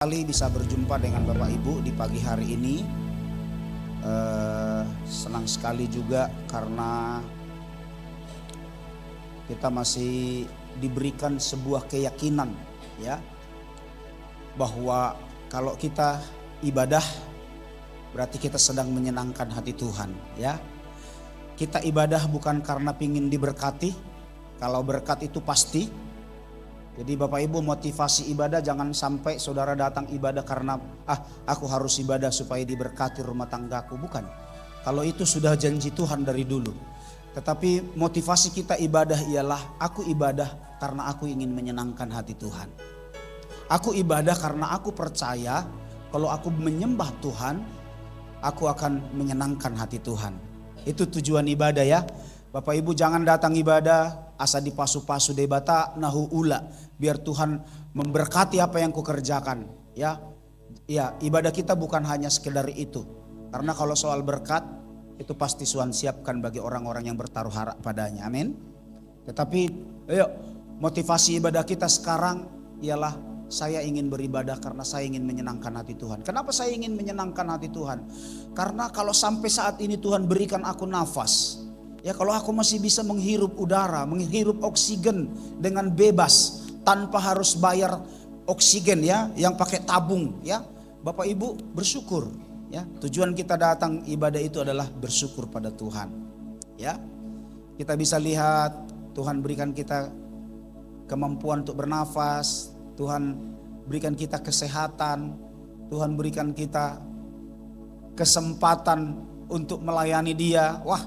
Kali bisa berjumpa dengan Bapak Ibu di pagi hari ini. Senang sekali juga karena kita masih diberikan sebuah keyakinan ya, bahwa kalau kita ibadah berarti kita sedang menyenangkan hati Tuhan ya. Kita ibadah bukan karena pingin diberkati, kalau berkat itu pasti. Jadi Bapak Ibu, motivasi ibadah jangan sampai saudara datang ibadah karena aku harus ibadah supaya diberkati rumah tanggaku, bukan. Kalau itu sudah janji Tuhan dari dulu. Tetapi motivasi kita ibadah ialah aku ibadah karena aku ingin menyenangkan hati Tuhan. Aku ibadah karena aku percaya kalau aku menyembah Tuhan, aku akan menyenangkan hati Tuhan. Itu tujuan ibadah ya. Bapak Ibu jangan datang ibadah asa dipasu-pasu debata nahu ula, biar Tuhan memberkati apa yang kukerjakan ya. Ya, ibadah kita bukan hanya sekedar itu. Karena kalau soal berkat itu pasti Tuhan siapkan bagi orang-orang yang bertaruh harap padanya. Amin. Tetapi ayo, motivasi ibadah kita sekarang ialah saya ingin beribadah karena saya ingin menyenangkan hati Tuhan. Kenapa saya ingin menyenangkan hati Tuhan? Karena kalau sampai saat ini Tuhan berikan aku nafas, ya, kalau aku masih bisa menghirup udara, menghirup oksigen dengan bebas tanpa harus bayar oksigen ya, yang pakai tabung ya. Bapak Ibu bersyukur ya. Tujuan kita datang ibadah itu adalah bersyukur pada Tuhan. Ya. Kita bisa lihat Tuhan berikan kita kemampuan untuk bernafas, Tuhan berikan kita kesehatan, Tuhan berikan kita kesempatan untuk melayani Dia. Wah,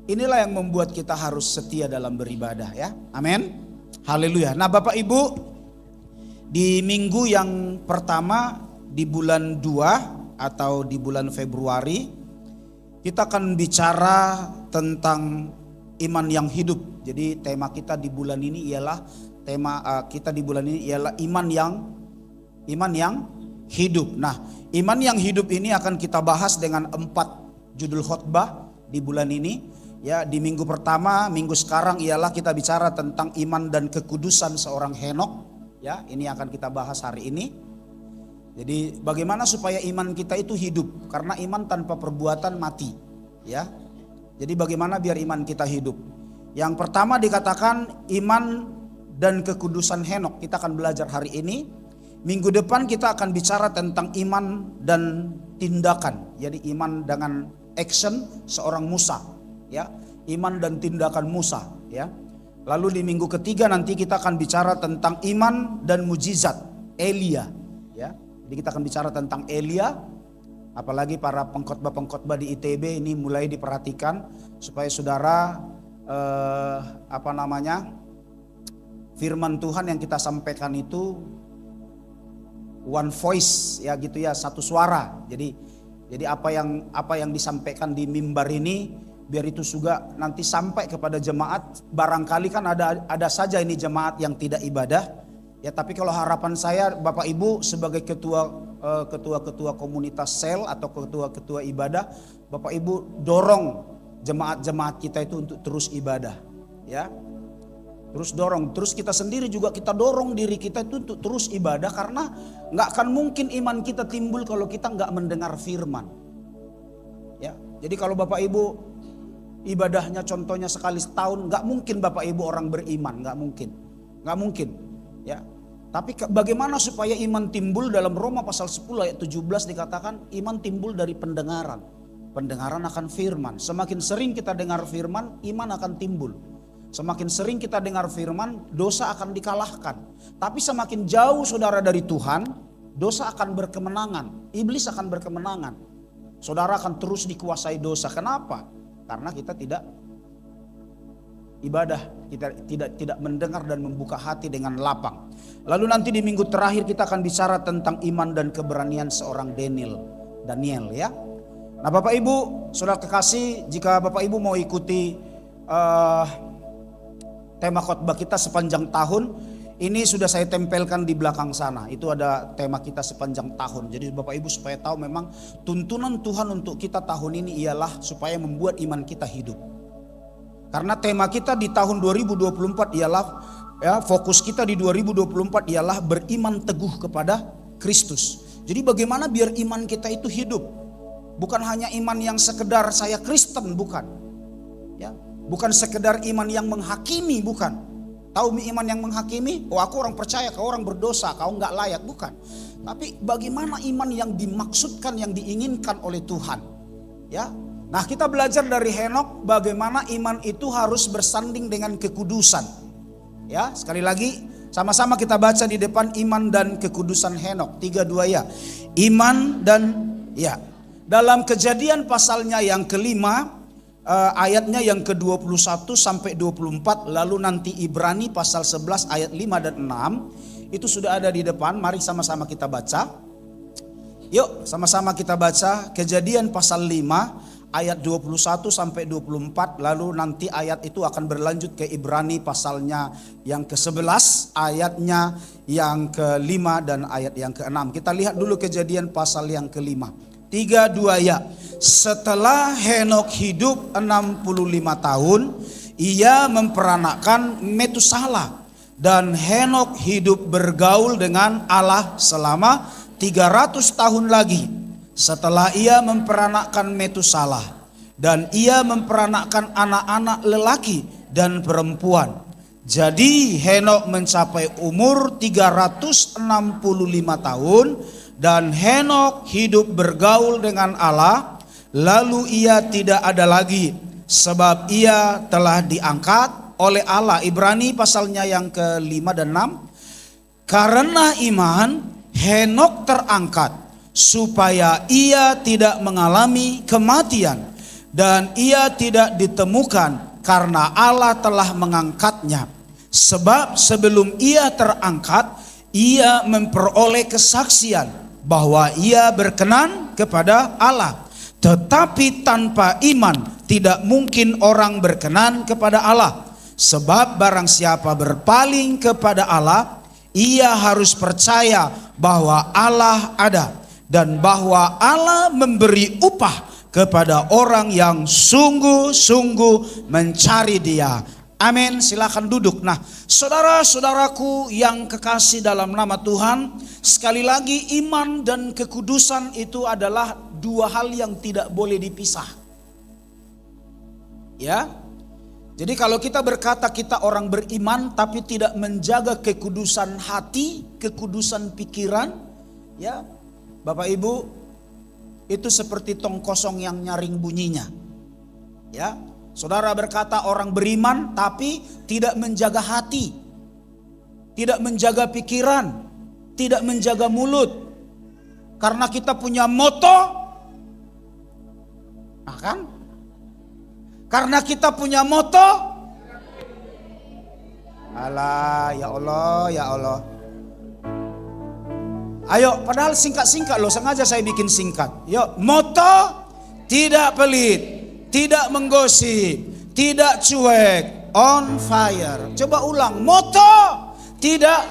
inilah yang membuat kita harus setia dalam beribadah ya. Amin. Haleluya. Nah Bapak Ibu, di minggu yang pertama di bulan 2 atau di bulan Februari, kita akan bicara tentang iman yang hidup. Jadi tema kita di bulan ini ialah iman yang hidup. Nah, iman yang hidup ini akan kita bahas dengan 4 judul khotbah di bulan ini. Ya, di minggu pertama, minggu sekarang ialah kita bicara tentang iman dan kekudusan seorang Henokh. Ya, ini akan kita bahas hari ini. Jadi bagaimana supaya iman kita itu hidup? Karena iman tanpa perbuatan mati. Ya, jadi bagaimana biar iman kita hidup? Yang pertama dikatakan iman dan kekudusan Henokh. Kita akan belajar hari ini. Minggu depan kita akan bicara tentang iman dan tindakan. Jadi iman dengan action seorang Musa. Ya, iman dan tindakan Musa ya. Lalu di minggu ketiga nanti kita akan bicara tentang iman dan mujizat Elia ya. Jadi kita akan bicara tentang Elia. Apalagi para pengkhotbah di ITB ini mulai diperhatikan supaya saudara firman Tuhan yang kita sampaikan itu one voice ya gitu ya, satu suara. Jadi apa yang disampaikan di mimbar ini biar itu juga nanti sampai kepada jemaat. Barangkali kan ada saja ini jemaat yang tidak ibadah ya, tapi kalau harapan saya Bapak Ibu sebagai ketua komunitas sel atau ketua ibadah, Bapak Ibu dorong jemaat kita itu untuk terus ibadah ya. Terus dorong, terus kita sendiri juga kita dorong diri kita itu untuk terus ibadah, karena nggak akan mungkin iman kita timbul kalau kita nggak mendengar firman ya. Jadi kalau Bapak Ibu ibadahnya contohnya sekali setahun, nggak mungkin Bapak Ibu orang beriman, nggak mungkin ya. Tapi bagaimana supaya iman timbul? Dalam Roma pasal 10 ayat 17 dikatakan iman timbul dari pendengaran akan firman. Semakin sering kita dengar firman, iman akan timbul. Semakin sering kita dengar firman, dosa akan dikalahkan. Tapi semakin jauh saudara dari Tuhan, dosa akan berkemenangan, iblis akan berkemenangan. Saudara akan terus dikuasai dosa. Kenapa? Karena kita tidak ibadah, kita tidak mendengar dan membuka hati dengan lapang. Lalu nanti di minggu terakhir kita akan bicara tentang iman dan keberanian seorang Daniel ya. Nah Bapak Ibu, saudara kekasih, jika Bapak Ibu mau ikuti tema khotbah kita sepanjang tahun, ini sudah saya tempelkan di belakang sana. Itu ada tema kita sepanjang tahun. Jadi Bapak Ibu supaya tahu memang tuntunan Tuhan untuk kita tahun ini ialah supaya membuat iman kita hidup. Karena tema kita di tahun 2024 ialah ya, fokus kita di 2024 ialah beriman teguh kepada Kristus. Jadi bagaimana biar iman kita itu hidup? Bukan hanya iman yang sekedar saya Kristen, bukan. Ya, bukan sekedar iman yang menghakimi, bukan. Tahu iman yang menghakimi? Oh, aku orang percaya, kau orang berdosa, kau nggak layak, bukan. Tapi bagaimana iman yang dimaksudkan, yang diinginkan oleh Tuhan? Ya. Nah, kita belajar dari Henokh bagaimana iman itu harus bersanding dengan kekudusan. Ya, sekali lagi sama-sama kita baca di depan iman dan kekudusan Henokh 3:2 ya. Iman dan ya. Dalam Kejadian pasalnya yang kelima, ayatnya yang ke-21 sampai 24, lalu nanti Ibrani pasal 11 ayat 5 dan 6, itu sudah ada di depan. Mari sama-sama kita baca. Yuk, sama-sama kita baca Kejadian pasal 5 ayat 21 sampai 24, lalu nanti ayat itu akan berlanjut ke Ibrani pasalnya yang ke-11, ayatnya yang ke-5 dan ayat yang ke-6. Kita lihat dulu Kejadian pasal yang ke-5. 3:2 ya. Setelah Henokh hidup 65 tahun, ia memperanakkan Metusala, dan Henokh hidup bergaul dengan Allah selama 300 tahun lagi. Setelah ia memperanakkan Metusala, dan ia memperanakkan anak-anak lelaki dan perempuan. Jadi Henokh mencapai umur 365 tahun, dan Henokh hidup bergaul dengan Allah. Lalu ia tidak ada lagi, sebab ia telah diangkat oleh Allah. Ibrani pasalnya yang ke-5 dan 6. Karena iman Henokh terangkat supaya ia tidak mengalami kematian, dan ia tidak ditemukan karena Allah telah mengangkatnya. Sebab sebelum ia terangkat, ia memperoleh kesaksian bahwa ia berkenan kepada Allah. Tetapi tanpa iman tidak mungkin orang berkenan kepada Allah. Sebab barang siapa berpaling kepada Allah, ia harus percaya bahwa Allah ada, dan bahwa Allah memberi upah kepada orang yang sungguh-sungguh mencari Dia. Amin. Silakan duduk. Nah, saudara-saudaraku yang kekasih dalam nama Tuhan, sekali lagi iman dan kekudusan itu adalah dua hal yang tidak boleh dipisah. Ya. Jadi kalau kita berkata kita orang beriman tapi tidak menjaga kekudusan hati, kekudusan pikiran, ya, Bapak Ibu, itu seperti tong kosong yang nyaring bunyinya. Ya, saudara berkata orang beriman tapi tidak menjaga hati, tidak menjaga pikiran, tidak menjaga mulut. Karena kita punya moto, nah kan? Karena kita punya moto, alah, ya Allah, ya Allah. Ayo, padahal singkat-singkat loh, sengaja saya bikin singkat. Yuk, moto tidak pelit, tidak menggosip, tidak cuek, on fire. Coba ulang, moto tidak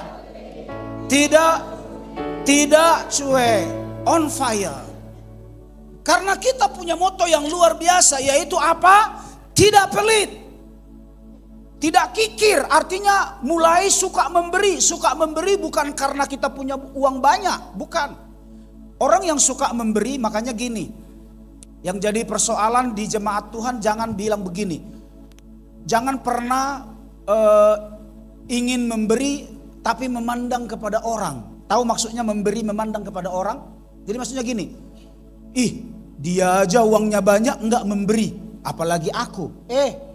cuek, on fire. Karena kita punya moto yang luar biasa, yaitu apa? Tidak pelit, tidak kikir. Artinya mulai suka memberi. Suka memberi bukan karena kita punya uang banyak, bukan. Orang yang suka memberi, makanya gini, yang jadi persoalan di jemaat Tuhan, jangan bilang begini. Jangan pernah ingin memberi tapi memandang kepada orang. Tahu maksudnya memberi memandang kepada orang? Jadi maksudnya gini, ih dia aja uangnya banyak enggak memberi, apalagi aku.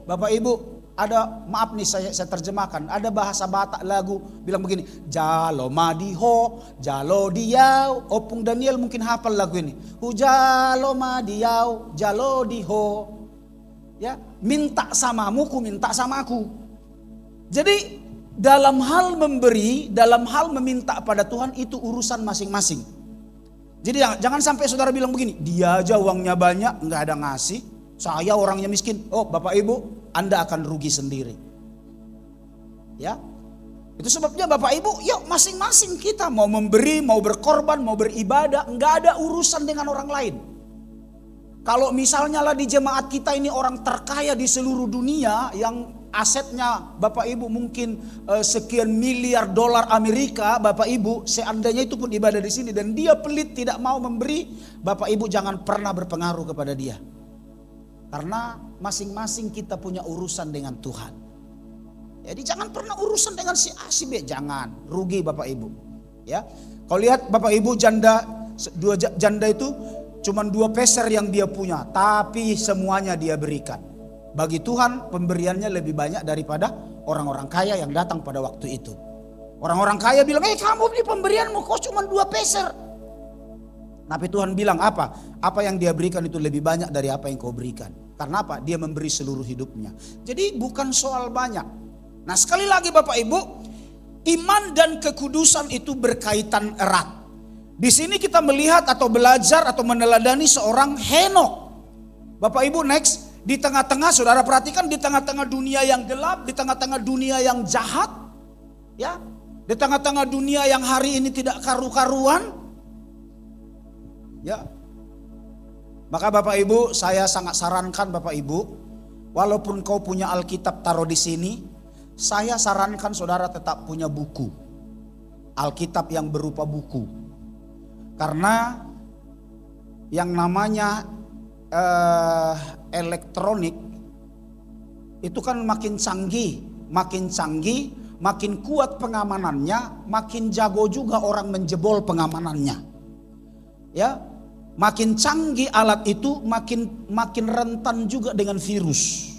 Bapak Ibu, ada, maaf nih saya terjemahkan, ada bahasa Batak lagu bilang begini, jalo madiho, jalo diau. Opung Daniel mungkin hafal lagu ini. Jalo madiau, jalo diho. Ya, minta samamu, ku minta sama aku. Jadi dalam hal memberi, dalam hal meminta pada Tuhan itu urusan masing-masing. Jadi jangan sampai saudara bilang begini, dia aja uangnya banyak enggak ada ngasih, saya orangnya miskin. Oh, Bapak Ibu, Anda akan rugi sendiri. Ya. Itu sebabnya Bapak Ibu, yuk masing-masing kita mau memberi, mau berkorban, mau beribadah, enggak ada urusan dengan orang lain. Kalau misalnya lah di jemaat kita ini orang terkaya di seluruh dunia yang asetnya Bapak Ibu mungkin sekian miliar dolar Amerika, Bapak Ibu, seandainya itu pun ibadah di sini dan dia pelit tidak mau memberi, Bapak Ibu jangan pernah berpengaruh kepada dia. Karena masing-masing kita punya urusan dengan Tuhan. Jadi jangan pernah urusan dengan si A, si B, jangan, rugi Bapak Ibu. Ya, kalau lihat Bapak Ibu janda itu cuman 2 peser yang dia punya, tapi semuanya dia berikan. Bagi Tuhan pemberiannya lebih banyak daripada orang-orang kaya yang datang pada waktu itu. Orang-orang kaya bilang, kamu beli pemberianmu kok cuma 2 peser. Tapi Tuhan bilang apa? Apa yang dia berikan itu lebih banyak dari apa yang kau berikan. Karena apa? Dia memberi seluruh hidupnya. Jadi bukan soal banyak. Nah sekali lagi Bapak Ibu, iman dan kekudusan itu berkaitan erat. Di sini kita melihat atau belajar atau meneladani seorang Henokh. Bapak Ibu next. Di tengah-tengah, saudara perhatikan, di tengah-tengah dunia yang gelap, di tengah-tengah dunia yang jahat, ya, di tengah-tengah dunia yang hari ini tidak karu-karuan, ya. Maka Bapak Ibu, saya sangat sarankan Bapak Ibu, walaupun kau punya Alkitab taruh di sini, saya sarankan saudara tetap punya buku, Alkitab yang berupa buku, karena yang namanya elektronik itu kan makin canggih, makin kuat pengamanannya, makin jago juga orang menjebol pengamanannya. Ya, makin canggih alat itu, makin rentan juga dengan virus.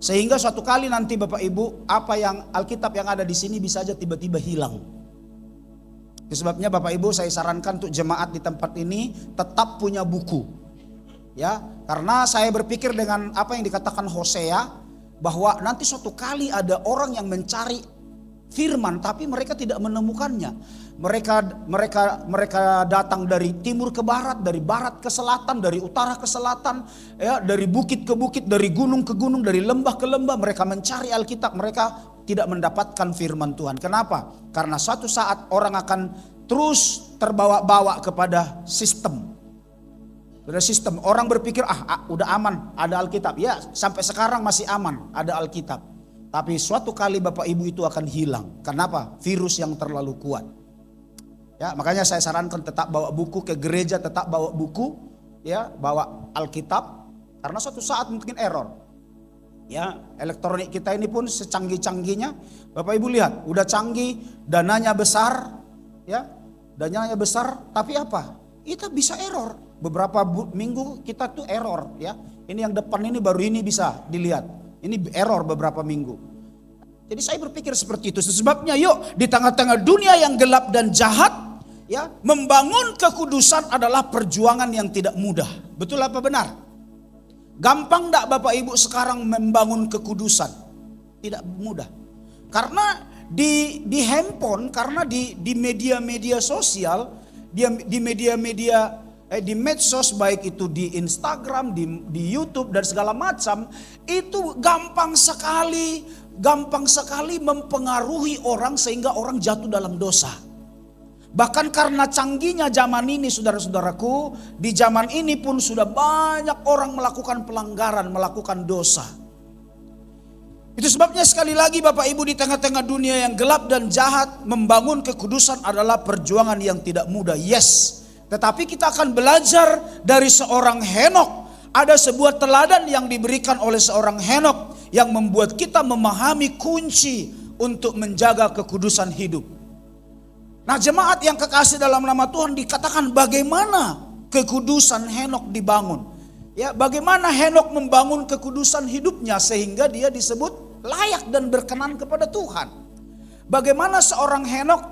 Sehingga suatu kali nanti Bapak Ibu, apa yang Alkitab yang ada di sini bisa aja tiba-tiba hilang. Itu sebabnya Bapak Ibu saya sarankan untuk jemaat di tempat ini tetap punya buku. Ya, karena saya berpikir dengan apa yang dikatakan Hosea, bahwa nanti suatu kali ada orang yang mencari firman tapi mereka tidak menemukannya. Mereka datang dari timur ke barat, dari barat ke selatan, dari utara ke selatan, ya, dari bukit ke bukit, dari gunung ke gunung, dari lembah ke lembah. Mereka mencari Alkitab, mereka tidak mendapatkan firman Tuhan. Kenapa? Karena suatu saat orang akan terus terbawa-bawa kepada sistem. Sudah sistem, orang berpikir udah aman, ada Alkitab. Ya, sampai sekarang masih aman, ada Alkitab. Tapi suatu kali Bapak Ibu itu akan hilang. Kenapa? Virus yang terlalu kuat. Ya, makanya saya sarankan tetap bawa buku ke gereja, tetap bawa buku, ya, bawa Alkitab, karena suatu saat mungkin error. Ya, elektronik kita ini pun secanggih-canggihnya, Bapak Ibu lihat, udah canggih, dananya besar, ya, dananya besar, tapi apa? Kita bisa error. Beberapa minggu kita tuh error, ya. Ini yang depan ini baru ini bisa dilihat. Ini error beberapa minggu. Jadi saya berpikir seperti itu. Sebabnya yuk di tengah-tengah dunia yang gelap dan jahat, ya, membangun kekudusan adalah perjuangan yang tidak mudah. Betul apa benar? Gampang enggak Bapak Ibu sekarang membangun kekudusan? Tidak mudah. Karena di handphone, karena di media-media sosial, di media-media di medsos, baik itu di Instagram, di YouTube dan segala macam, itu gampang sekali mempengaruhi orang sehingga orang jatuh dalam dosa. Bahkan karena canggihnya zaman ini, saudara-saudaraku, di zaman ini pun sudah banyak orang melakukan pelanggaran, melakukan dosa. Itu sebabnya sekali lagi Bapak Ibu, di tengah-tengah dunia yang gelap dan jahat, membangun kekudusan adalah perjuangan yang tidak mudah. Yes. Tetapi kita akan belajar dari seorang Henokh. Ada sebuah teladan yang diberikan oleh seorang Henokh yang membuat kita memahami kunci untuk menjaga kekudusan hidup. Nah, jemaat yang kekasih dalam nama Tuhan, dikatakan bagaimana kekudusan Henokh dibangun. Ya, bagaimana Henokh membangun kekudusan hidupnya sehingga dia disebut layak dan berkenan kepada Tuhan. Bagaimana seorang Henokh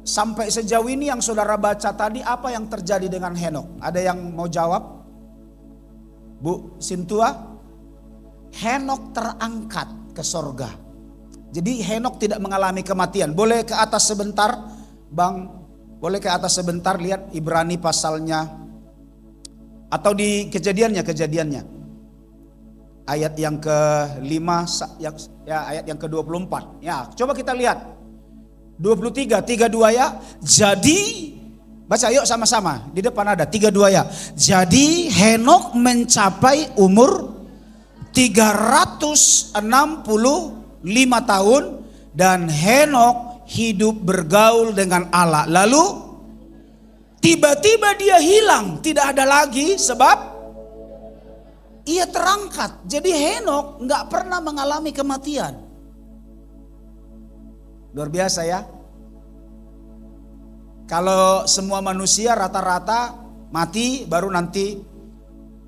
sampai sejauh ini yang saudara baca tadi, apa yang terjadi dengan Henokh? Ada yang mau jawab? Bu Sintua? Henokh terangkat ke sorga. Jadi Henokh tidak mengalami kematian. Boleh ke atas sebentar Bang? Boleh ke atas sebentar, lihat Ibrani pasalnya. Atau di kejadiannya. Ayat yang ke-5, ayat yang ke-24. Ya, coba kita lihat. 23, 32 ya. Jadi, baca yuk sama-sama. Di depan ada 32 ya. Jadi Henokh mencapai umur 365 tahun dan Henok hidup bergaul dengan Allah. Lalu tiba-tiba dia hilang, tidak ada lagi sebab ia terangkat. Jadi Henok nggak pernah mengalami kematian. Luar biasa ya. Kalau semua manusia rata-rata mati baru nanti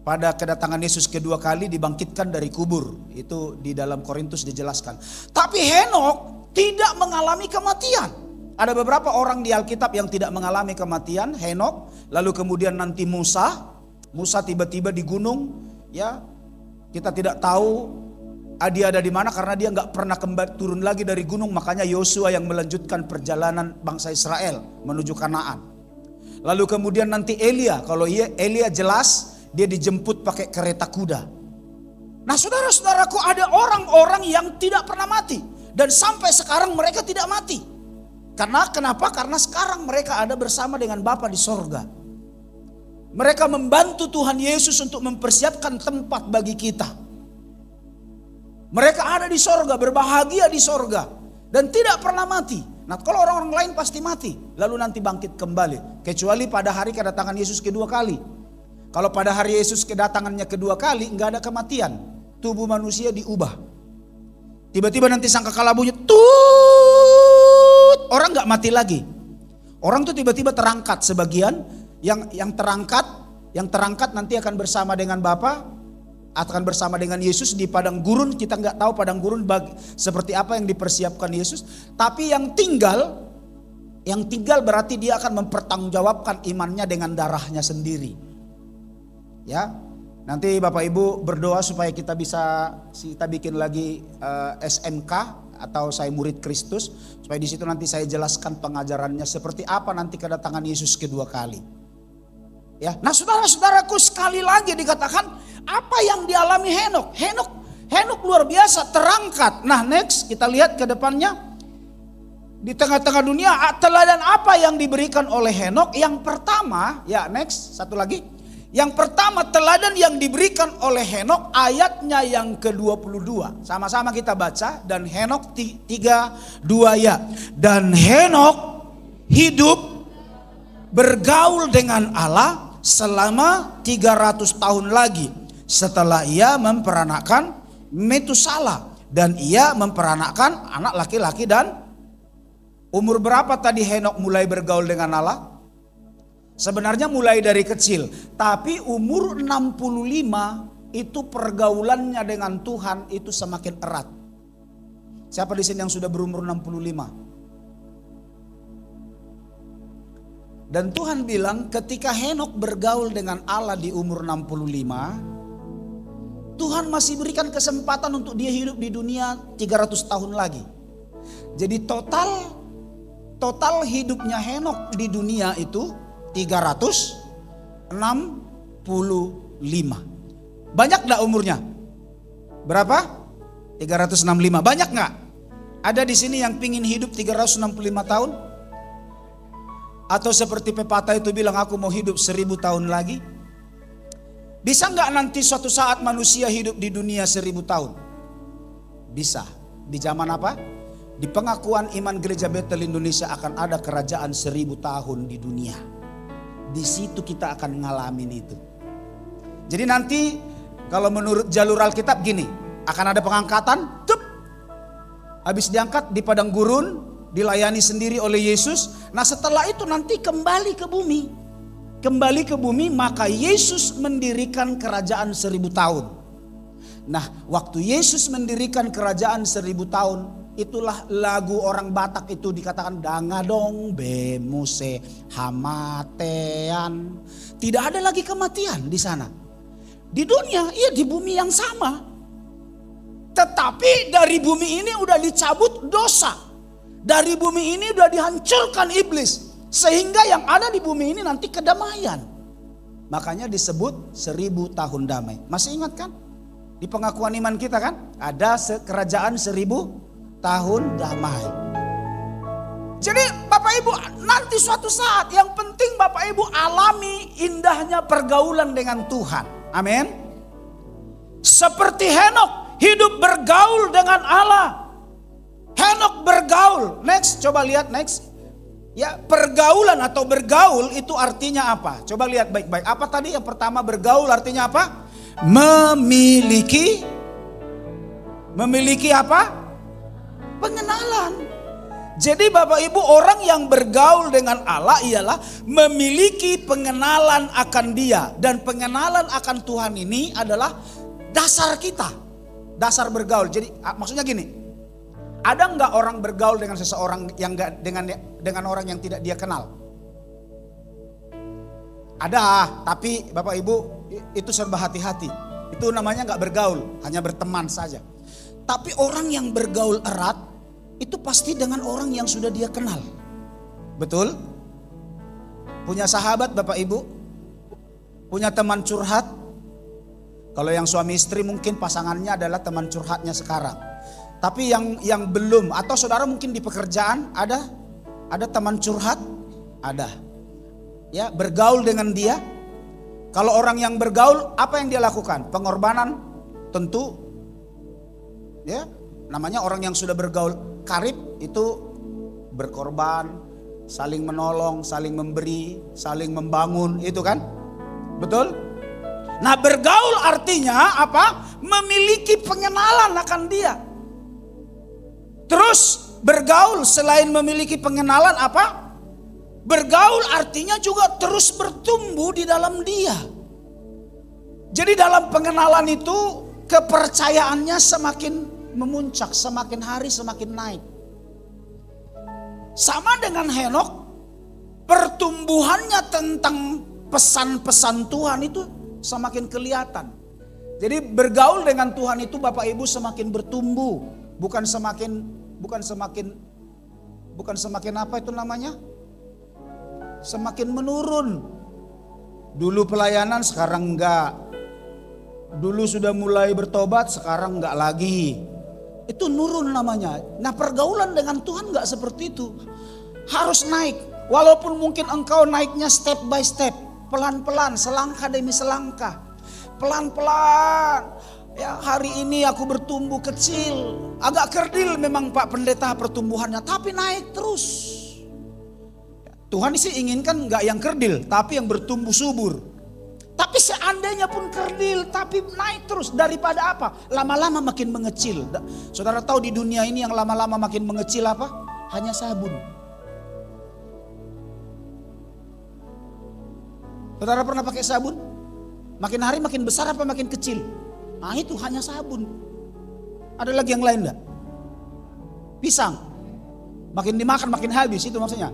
pada kedatangan Yesus kedua kali dibangkitkan dari kubur. Itu di dalam Korintus dijelaskan. Tapi Henok tidak mengalami kematian. Ada beberapa orang di Alkitab yang tidak mengalami kematian. Henok, lalu kemudian nanti Musa. Musa tiba-tiba di gunung, ya. Kita tidak tahu dia ada di mana karena dia nggak pernah kembali turun lagi dari gunung. Makanya Yosua yang melanjutkan perjalanan bangsa Israel menuju Kanaan. Lalu kemudian nanti Elia. Kalau Elia jelas dia dijemput pakai kereta kuda. Nah saudara-saudaraku, ada orang-orang yang tidak pernah mati. Dan sampai sekarang mereka tidak mati. Kenapa? Karena sekarang mereka ada bersama dengan Bapa di sorga. Mereka membantu Tuhan Yesus untuk mempersiapkan tempat bagi kita. Mereka ada di sorga, berbahagia di sorga. Dan tidak pernah mati. Nah kalau orang-orang lain pasti mati. Lalu nanti bangkit kembali. Kecuali pada hari kedatangan Yesus kedua kali. Kalau pada hari Yesus kedatangannya kedua kali nggak ada kematian. Tubuh manusia diubah. Tiba-tiba nanti sangkakala bunyi tut. Orang nggak mati lagi. Orang tuh tiba-tiba terangkat sebagian. Yang terangkat nanti akan bersama dengan Bapa. Akan bersama dengan Yesus di padang gurun. Kita nggak tahu padang gurun seperti apa yang dipersiapkan Yesus. Tapi yang tinggal berarti dia akan mempertanggungjawabkan imannya dengan darahnya sendiri. Ya, nanti Bapak Ibu berdoa supaya kita bikin lagi SMK atau saya murid Kristus, supaya di situ nanti saya jelaskan pengajarannya seperti apa nanti kedatangan Yesus kedua kali. Ya, nah saudara-saudaraku, sekali lagi dikatakan apa yang dialami Henok. Henok luar biasa terangkat. Nah next kita lihat ke depannya. Di tengah-tengah dunia teladan apa yang diberikan oleh Henok? Yang pertama, ya next satu lagi. Yang pertama teladan yang diberikan oleh Henok ayatnya yang ke-22. Sama-sama kita baca dan Henok 3:2 ya. Dan Henok hidup bergaul dengan Allah selama 300 tahun lagi setelah ia memperanakkan Metusala dan ia memperanakkan anak laki-laki. Dan umur berapa tadi Henok mulai bergaul dengan Allah? Sebenarnya mulai dari kecil, tapi umur 65 itu pergaulannya dengan Tuhan itu semakin erat. Siapa di sini yang sudah berumur 65? Dan Tuhan bilang ketika Henok bergaul dengan Allah di umur 65, Tuhan masih berikan kesempatan untuk dia hidup di dunia 300 tahun lagi. Jadi total hidupnya Henok di dunia itu 365. Banyak gak umurnya? Berapa? 365. Banyak gak? Ada di sini yang pingin hidup 365 tahun? Atau seperti pepatah itu bilang aku mau hidup 1000 tahun lagi? Bisa nggak nanti suatu saat manusia hidup di dunia 1000 tahun? Bisa. Di zaman apa? Di pengakuan iman Gereja Betel Indonesia akan ada kerajaan 1000 tahun di dunia. Di situ kita akan ngalamin itu. Jadi nanti kalau menurut jalur Alkitab gini, akan ada pengangkatan, habis diangkat di padang gurun, dilayani sendiri oleh Yesus. Nah setelah itu nanti kembali ke bumi. Kembali ke bumi, maka Yesus mendirikan kerajaan 1000 tahun. Nah waktu Yesus mendirikan kerajaan 1000 tahun, itulah lagu orang Batak itu dikatakan dangadong bemuse hamatean. Tidak ada lagi kematian di sana. Di dunia, iya di bumi yang sama. Tetapi dari bumi ini udah dicabut dosa. Dari bumi ini udah dihancurkan iblis. Sehingga yang ada di bumi ini nanti kedamaian. Makanya disebut 1000 tahun damai. Masih ingat kan? Di pengakuan iman kita kan? Ada kerajaan 1000 tahun damai. Jadi Bapak Ibu nanti suatu saat yang penting Bapak Ibu alami indahnya pergaulan dengan Tuhan. Amin. Seperti Henokh hidup bergaul dengan Allah. Henokh bergaul. Next, coba lihat next. Ya, pergaulan atau bergaul itu artinya apa? Coba lihat baik-baik. Apa tadi yang pertama, bergaul artinya apa? Memiliki apa? Pengenalan. Jadi Bapak Ibu, orang yang bergaul dengan Allah ialah memiliki pengenalan akan Dia. Dan pengenalan akan Tuhan ini adalah dasar kita. Dasar bergaul. Jadi maksudnya gini. Ada nggak orang bergaul dengan seseorang yang nggak dengan orang yang tidak dia kenal? Ada, tapi Bapak Ibu itu serba hati-hati. Itu namanya nggak bergaul, hanya berteman saja. Tapi orang yang bergaul erat itu pasti dengan orang yang sudah dia kenal. Betul? Punya sahabat Bapak Ibu? Punya teman curhat? Kalau yang suami istri mungkin pasangannya adalah teman curhatnya sekarang. Tapi yang belum, atau saudara mungkin di pekerjaan ada teman curhat, ada. Ya, bergaul dengan dia. Kalau orang yang bergaul, apa yang dia lakukan? Pengorbanan tentu. Ya, namanya orang yang sudah bergaul karib itu berkorban, saling menolong, saling memberi, saling membangun, itu kan? Betul? Nah, bergaul artinya apa? Memiliki pengenalan akan dia. Terus bergaul selain memiliki pengenalan apa? Bergaul artinya juga terus bertumbuh di dalam dia. Jadi dalam pengenalan itu kepercayaannya semakin memuncak, semakin hari semakin naik. Sama dengan Henokh, pertumbuhannya tentang pesan-pesan Tuhan itu semakin kelihatan. Jadi bergaul dengan Tuhan itu Bapak Ibu semakin bertumbuh, bukan semakin apa itu namanya? Semakin menurun. Dulu pelayanan, sekarang enggak. Dulu sudah mulai bertobat, sekarang enggak lagi. Itu nurun namanya. Nah, pergaulan dengan Tuhan enggak seperti itu. Harus naik. Walaupun mungkin engkau naiknya step by step, pelan-pelan, selangkah demi selangkah. Pelan-pelan. Ya, hari ini aku bertumbuh kecil. Agak kerdil memang Pak Pendeta pertumbuhannya, tapi naik terus. Tuhan sih inginkan enggak yang kerdil, tapi yang bertumbuh subur. Tapi seandainya pun kerdil, tapi naik terus. Daripada apa? Lama-lama makin mengecil. Saudara tahu di dunia ini yang lama-lama makin mengecil apa? Hanya sabun. Saudara pernah pakai sabun? Makin hari makin besar apa makin kecil? Nah itu hanya sabun. Ada lagi yang lain enggak? Pisang. Makin dimakan makin habis, itu maksudnya.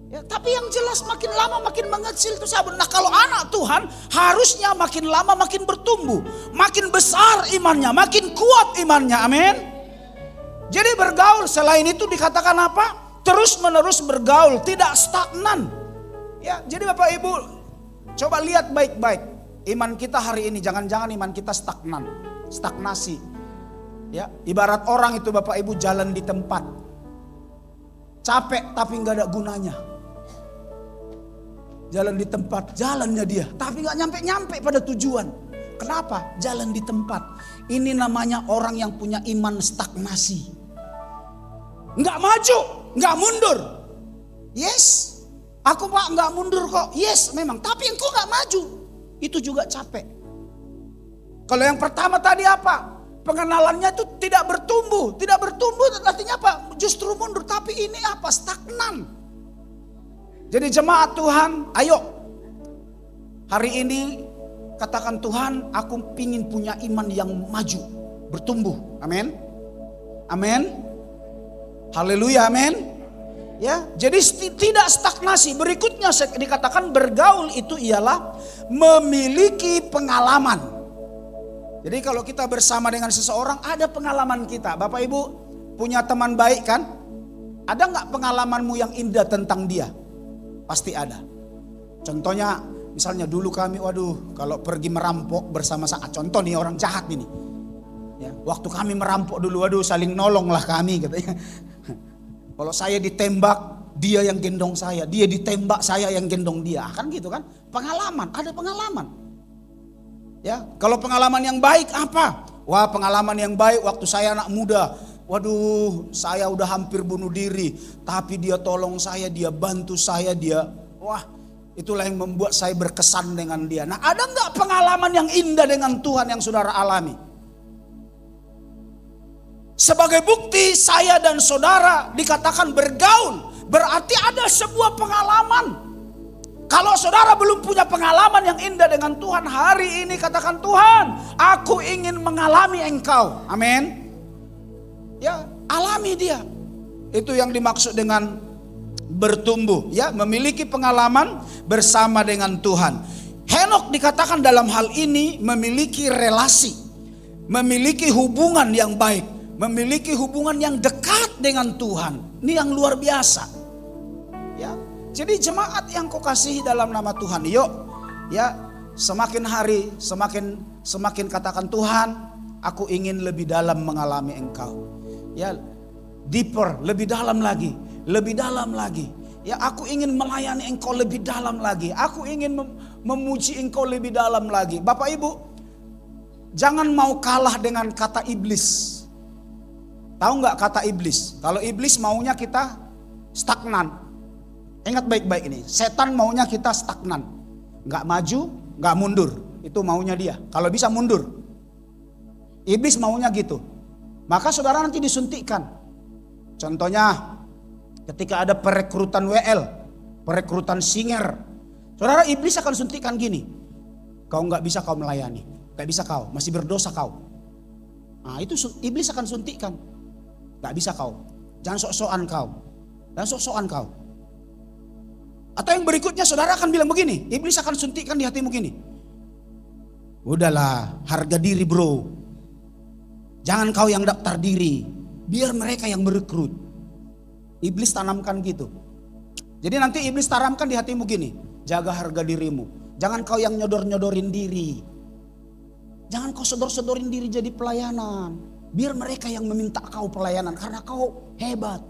Ya, tapi yang jelas makin lama makin mengecil itu sabun. Nah kalau anak Tuhan harusnya makin lama makin bertumbuh. Makin besar imannya, makin kuat imannya, amin. Jadi bergaul selain itu dikatakan apa? Terus menerus bergaul, tidak stagnan. Ya, jadi Bapak Ibu coba lihat baik-baik. Iman kita hari ini, jangan-jangan iman kita stagnan, stagnasi. Ya, ibarat orang itu Bapak Ibu jalan di tempat. Capek tapi nggak ada gunanya. Jalan di tempat, jalannya dia, tapi nggak nyampe-nyampe pada tujuan. Kenapa? Jalan di tempat. Ini namanya orang yang punya iman stagnasi. Nggak maju, nggak mundur. Yes, aku Pak nggak mundur kok. Yes, memang. Tapi engkau nggak maju. Itu juga capek. Kalau yang pertama tadi apa? Pengenalannya itu tidak bertumbuh. Tidak bertumbuh artinya apa? Justru mundur. Tapi ini apa? Stagnan. Jadi jemaat Tuhan, ayo. Hari ini katakan Tuhan, aku pingin punya iman yang maju. Bertumbuh. Amin. Amin. Haleluya, amin. Ya, jadi tidak stagnasi. Berikutnya dikatakan bergaul itu ialah memiliki pengalaman. Jadi kalau kita bersama dengan seseorang ada pengalaman kita. Bapak Ibu punya teman baik kan? Ada nggak pengalamanmu yang indah tentang dia? Pasti ada. Contohnya misalnya dulu kami, kalau pergi merampok bersama saat contoh nih orang jahat ini. Ya, waktu kami merampok dulu, saling nolong lah kami katanya. Kalau saya ditembak, dia yang gendong saya. Dia ditembak, saya yang gendong dia. Kan gitu kan? Pengalaman, ada pengalaman. Ya, kalau pengalaman yang baik apa? Wah, pengalaman yang baik waktu saya anak muda. Waduh, saya udah hampir bunuh diri, tapi dia tolong saya, dia bantu saya, wah, itulah yang membuat saya berkesan dengan dia. Nah, ada nggak pengalaman yang indah dengan Tuhan yang saudara alami? Sebagai bukti saya dan saudara dikatakan bergaul, berarti ada sebuah pengalaman. Kalau saudara belum punya pengalaman yang indah dengan Tuhan, hari ini katakan, Tuhan, aku ingin mengalami Engkau. Amin. Ya, alami dia. Itu yang dimaksud dengan bertumbuh, ya, memiliki pengalaman bersama dengan Tuhan. Henokh dikatakan dalam hal ini memiliki relasi, memiliki hubungan yang baik, memiliki hubungan yang dekat dengan Tuhan. Ini yang luar biasa. Ya. Jadi jemaat yang kau kasihi dalam nama Tuhan, yuk, ya, semakin hari semakin katakan, Tuhan, aku ingin lebih dalam mengalami Engkau. Ya, deeper, lebih dalam lagi, lebih dalam lagi. Ya, aku ingin melayani Engkau lebih dalam lagi. Aku ingin memuji Engkau lebih dalam lagi. Bapak Ibu, jangan mau kalah dengan kata iblis. Tahu nggak kata iblis? Kalau iblis maunya kita stagnan. Ingat baik-baik ini, setan maunya kita stagnan, nggak maju, nggak mundur. Itu maunya dia. Kalau bisa mundur, iblis maunya gitu. Maka saudara nanti disuntikkan. Contohnya, ketika ada perekrutan WL, perekrutan singer, saudara, iblis akan suntikkan gini. Kau nggak bisa kau melayani, nggak bisa kau, masih berdosa kau. Nah, itu iblis akan suntikkan. Nggak bisa kau, jangan sok-sokan kau, jangan sok-sokan kau. Atau yang berikutnya saudara akan bilang begini, iblis akan suntikkan di hatimu gini. Udahlah, harga diri bro. Jangan kau yang daftar diri, biar mereka yang merekrut. Iblis tanamkan gitu. Jadi nanti iblis tanamkan di hatimu gini, jaga harga dirimu. Jangan kau yang nyodor-nyodorin diri. Jangan kau sodor-sodorin diri jadi pelayanan. Biar mereka yang meminta kau pelayanan karena kau hebat.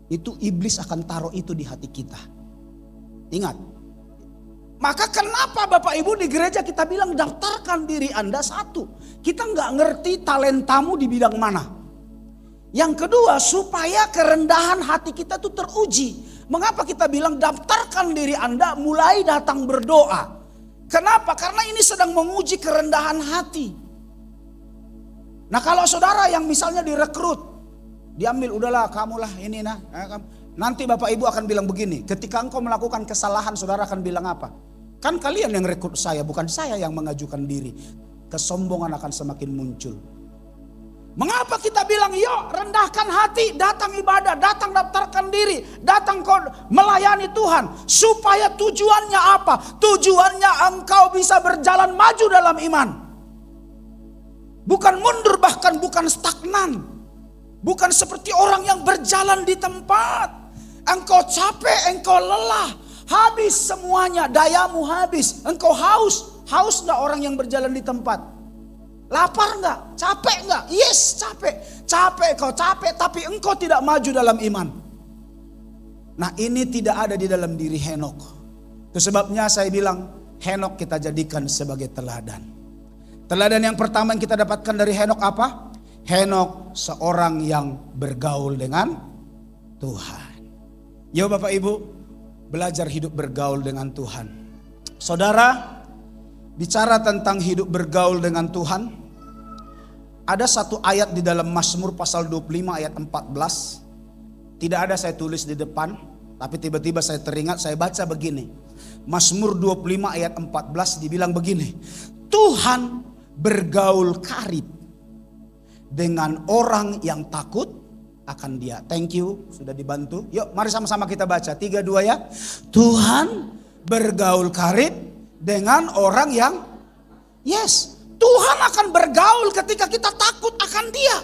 Itu iblis akan taruh itu di hati kita. Ingat, maka kenapa Bapak Ibu di gereja kita bilang daftarkan diri Anda satu. Kita nggak ngerti talentamu di bidang mana. Yang kedua, supaya kerendahan hati kita itu teruji. Mengapa kita bilang daftarkan diri Anda mulai datang berdoa. Kenapa? Karena ini sedang menguji kerendahan hati. Nah, kalau saudara yang misalnya direkrut, diambil, udahlah kamulah ini nah. Nanti Bapak Ibu akan bilang begini, ketika engkau melakukan kesalahan saudara akan bilang apa? Kan kalian yang rekrut saya, bukan saya yang mengajukan diri. Kesombongan akan semakin muncul. Mengapa kita bilang yuk rendahkan hati, datang ibadah, datang daftarkan diri, datang kau melayani Tuhan. Supaya tujuannya apa? Tujuannya engkau bisa berjalan maju dalam iman. Bukan mundur, bahkan bukan stagnan. Bukan seperti orang yang berjalan di tempat. Engkau capek, engkau lelah, habis semuanya, dayamu habis. Engkau haus gak orang yang berjalan di tempat? Lapar gak? Capek gak? Yes, capek. Capek, kau capek, tapi engkau tidak maju dalam iman. Nah, ini tidak ada di dalam diri Henokh. Itu sebabnya saya bilang Henokh kita jadikan sebagai teladan. Teladan yang pertama yang kita dapatkan dari Henokh apa? Henokh seorang yang bergaul dengan Tuhan. Yo Bapak Ibu, belajar hidup bergaul dengan Tuhan. Saudara, bicara tentang hidup bergaul dengan Tuhan, ada satu ayat di dalam Mazmur pasal 25 ayat 14. Tidak ada saya tulis di depan, tapi tiba-tiba saya teringat, saya baca begini. Mazmur 25 ayat 14 dibilang begini. Tuhan bergaul karib dengan orang yang takut akan Dia. Thank you, sudah dibantu. Yuk mari sama-sama kita baca. 3, 2 ya. Tuhan bergaul karib dengan orang yang, yes, Tuhan akan bergaul ketika kita takut akan Dia.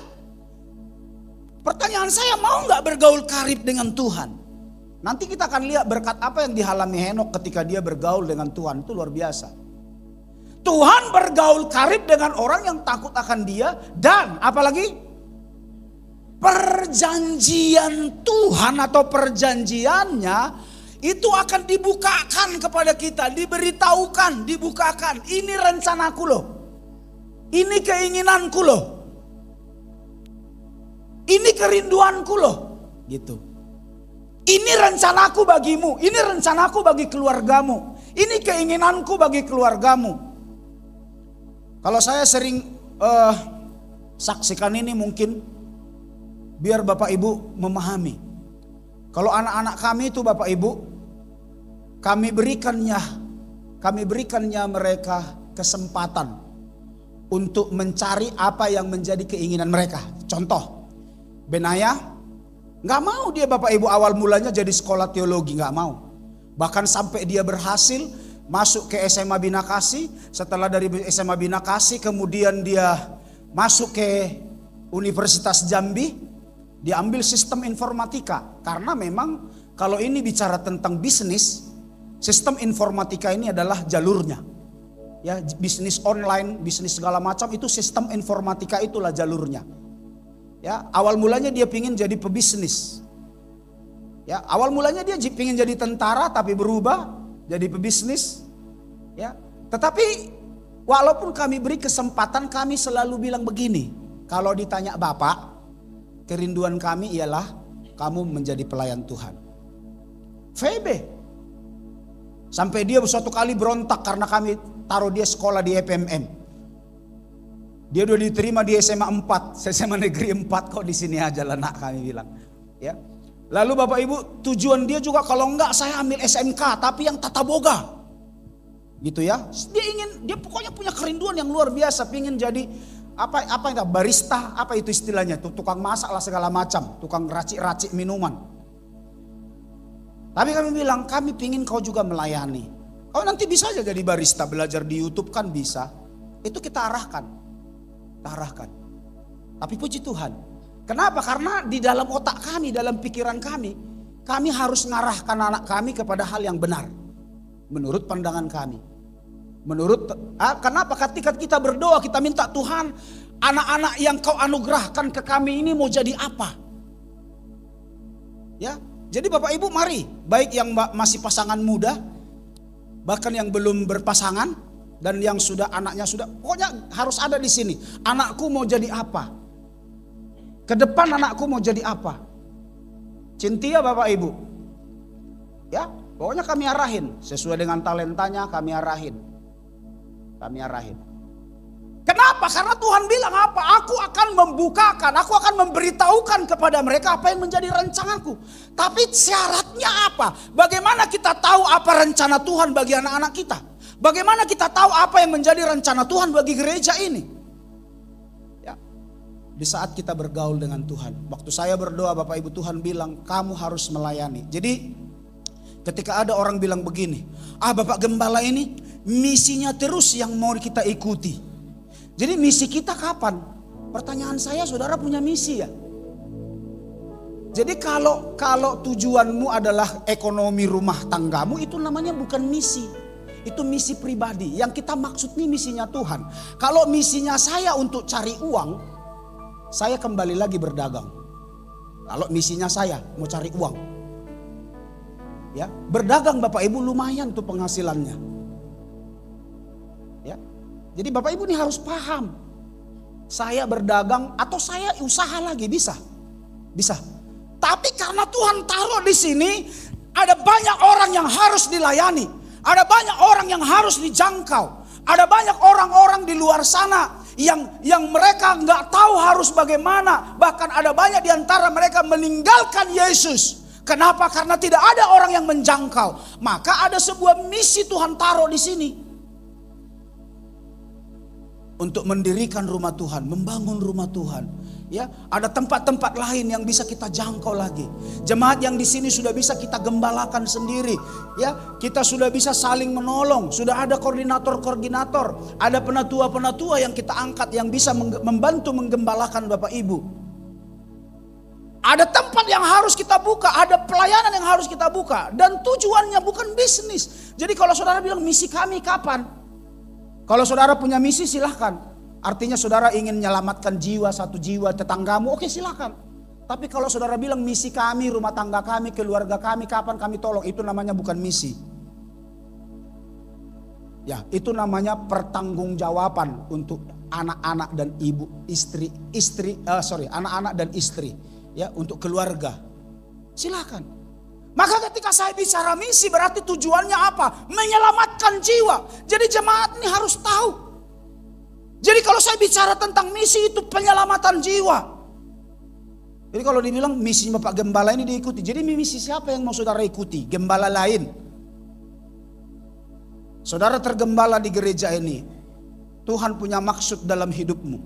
Pertanyaan saya, mau gak bergaul karib dengan Tuhan? Nanti kita akan lihat berkat apa yang dialami Henokh ketika dia bergaul dengan Tuhan. Itu luar biasa. Tuhan bergaul karib dengan orang yang takut akan Dia. Dan apalagi? Perjanjian Tuhan atau perjanjiannya itu akan dibukakan kepada kita, diberitahukan, dibukakan. Ini rencanaku loh. Ini keinginanku loh. Ini kerinduanku loh. Gitu. Ini rencanaku bagimu, ini rencanaku bagi keluargamu. Ini keinginanku bagi keluargamu. Kalau saya sering saksikan ini mungkin biar Bapak Ibu memahami. Kalau anak-anak kami itu Bapak Ibu, kami berikannya mereka kesempatan untuk mencari apa yang menjadi keinginan mereka. Contoh, Benaya nggak mau dia Bapak Ibu awal mulanya jadi sekolah teologi, nggak mau. Bahkan sampai dia berhasil masuk ke SMA Bina Kasih. Setelah dari SMA Bina Kasih kemudian dia masuk ke Universitas Jambi. Dia ambil sistem informatika. Karena memang kalau ini bicara tentang bisnis, sistem informatika ini adalah jalurnya. Ya, bisnis online, bisnis segala macam itu sistem informatika itulah jalurnya. Ya, awal mulanya dia pingin jadi pebisnis. Ya, awal mulanya dia pingin jadi tentara tapi berubah jadi pebisnis. Ya, tetapi walaupun kami beri kesempatan, kami selalu bilang begini. Kalau ditanya Bapak, kerinduan kami ialah kamu menjadi pelayan Tuhan. VB. Sampai dia suatu kali berontak karena kami taruh dia sekolah di EPMM. Dia udah diterima di SMA 4, SMA Negeri 4 kok di sini aja lah nak, kami bilang. Ya. Lalu Bapak Ibu, tujuan dia juga kalau enggak saya ambil SMK tapi yang tata boga. Gitu ya. Dia pokoknya punya kerinduan yang luar biasa, pingin jadi apa barista, apa itu istilahnya, tukang masak lah segala macam, tukang racik-racik minuman. Tapi kami bilang, kami pingin kau juga melayani. Kau nanti bisa aja jadi barista, belajar di YouTube kan bisa. Itu kita arahkan. Tapi puji Tuhan. Kenapa? Karena di dalam otak kami, dalam pikiran kami harus mengarahkan anak kami kepada hal yang benar. Menurut pandangan kami. Kenapa? Ketika kita berdoa, kita minta Tuhan, anak-anak yang kau anugerahkan ke kami ini mau jadi apa? Ya, jadi Bapak Ibu mari, baik yang masih pasangan muda, bahkan yang belum berpasangan, dan yang sudah anaknya sudah, pokoknya harus ada di sini. Anakku mau jadi apa? Ke depan anakku mau jadi apa? Cintia Bapak Ibu. Ya, pokoknya kami arahin. Sesuai dengan talentanya kami arahin. Kenapa? Karena Tuhan bilang apa? Aku akan membukakan, aku akan memberitahukan kepada mereka apa yang menjadi rencanaku. Tapi syaratnya apa? Bagaimana kita tahu apa rencana Tuhan bagi anak-anak kita? Bagaimana kita tahu apa yang menjadi rencana Tuhan bagi gereja ini? Ya, di saat kita bergaul dengan Tuhan. Waktu saya berdoa Bapak Ibu, Tuhan bilang kamu harus melayani. Jadi ketika ada orang bilang begini, Bapak Gembala ini misinya terus yang mau kita ikuti. Jadi misi kita kapan? Pertanyaan saya, saudara punya misi ya? Jadi kalau tujuanmu adalah ekonomi rumah tanggamu, itu namanya bukan misi. Itu misi pribadi. Yang kita maksud nih misinya Tuhan. Kalau misinya saya untuk cari uang, saya kembali lagi berdagang. Kalau misinya saya mau cari uang, ya berdagang Bapak Ibu lumayan tuh penghasilannya. Ya, jadi Bapak Ibu nih harus paham. Saya berdagang atau saya usaha lagi bisa. Tapi karena Tuhan taruh di sini, ada banyak orang yang harus dilayani. Ada banyak orang yang harus dijangkau. Ada banyak orang-orang di luar sana yang mereka nggak tahu harus bagaimana. Bahkan ada banyak di antara mereka meninggalkan Yesus. Kenapa? Karena tidak ada orang yang menjangkau. Maka ada sebuah misi Tuhan taruh di sini. Untuk mendirikan rumah Tuhan, membangun rumah Tuhan. Ya, ada tempat-tempat lain yang bisa kita jangkau lagi. Jemaat yang di sini sudah bisa kita gembalakan sendiri. Ya, kita sudah bisa saling menolong. Sudah ada koordinator-koordinator, ada penatua-penatua yang kita angkat yang bisa membantu menggembalakan Bapak Ibu. Ada tempat yang harus kita buka, ada pelayanan yang harus kita buka, dan tujuannya bukan bisnis. Jadi kalau saudara bilang misi kami kapan? Kalau saudara punya misi silahkan. Artinya saudara ingin menyelamatkan jiwa, satu jiwa tetanggamu, oke silahkan. Tapi kalau saudara bilang misi kami, rumah tangga kami, keluarga kami, kapan kami tolong, itu namanya bukan misi. Ya, itu namanya pertanggungjawaban untuk anak-anak dan anak-anak dan istri, ya, untuk keluarga. Silakan. Maka ketika saya bicara misi berarti tujuannya apa? Menyelamatkan jiwa. Jadi jemaat ini harus tahu. Jadi kalau saya bicara tentang misi itu penyelamatan jiwa. Jadi kalau dibilang misi Bapak Gembala ini diikuti. Jadi misi siapa yang mau saudara ikuti? Gembala lain. Saudara tergembala di gereja ini. Tuhan punya maksud dalam hidupmu.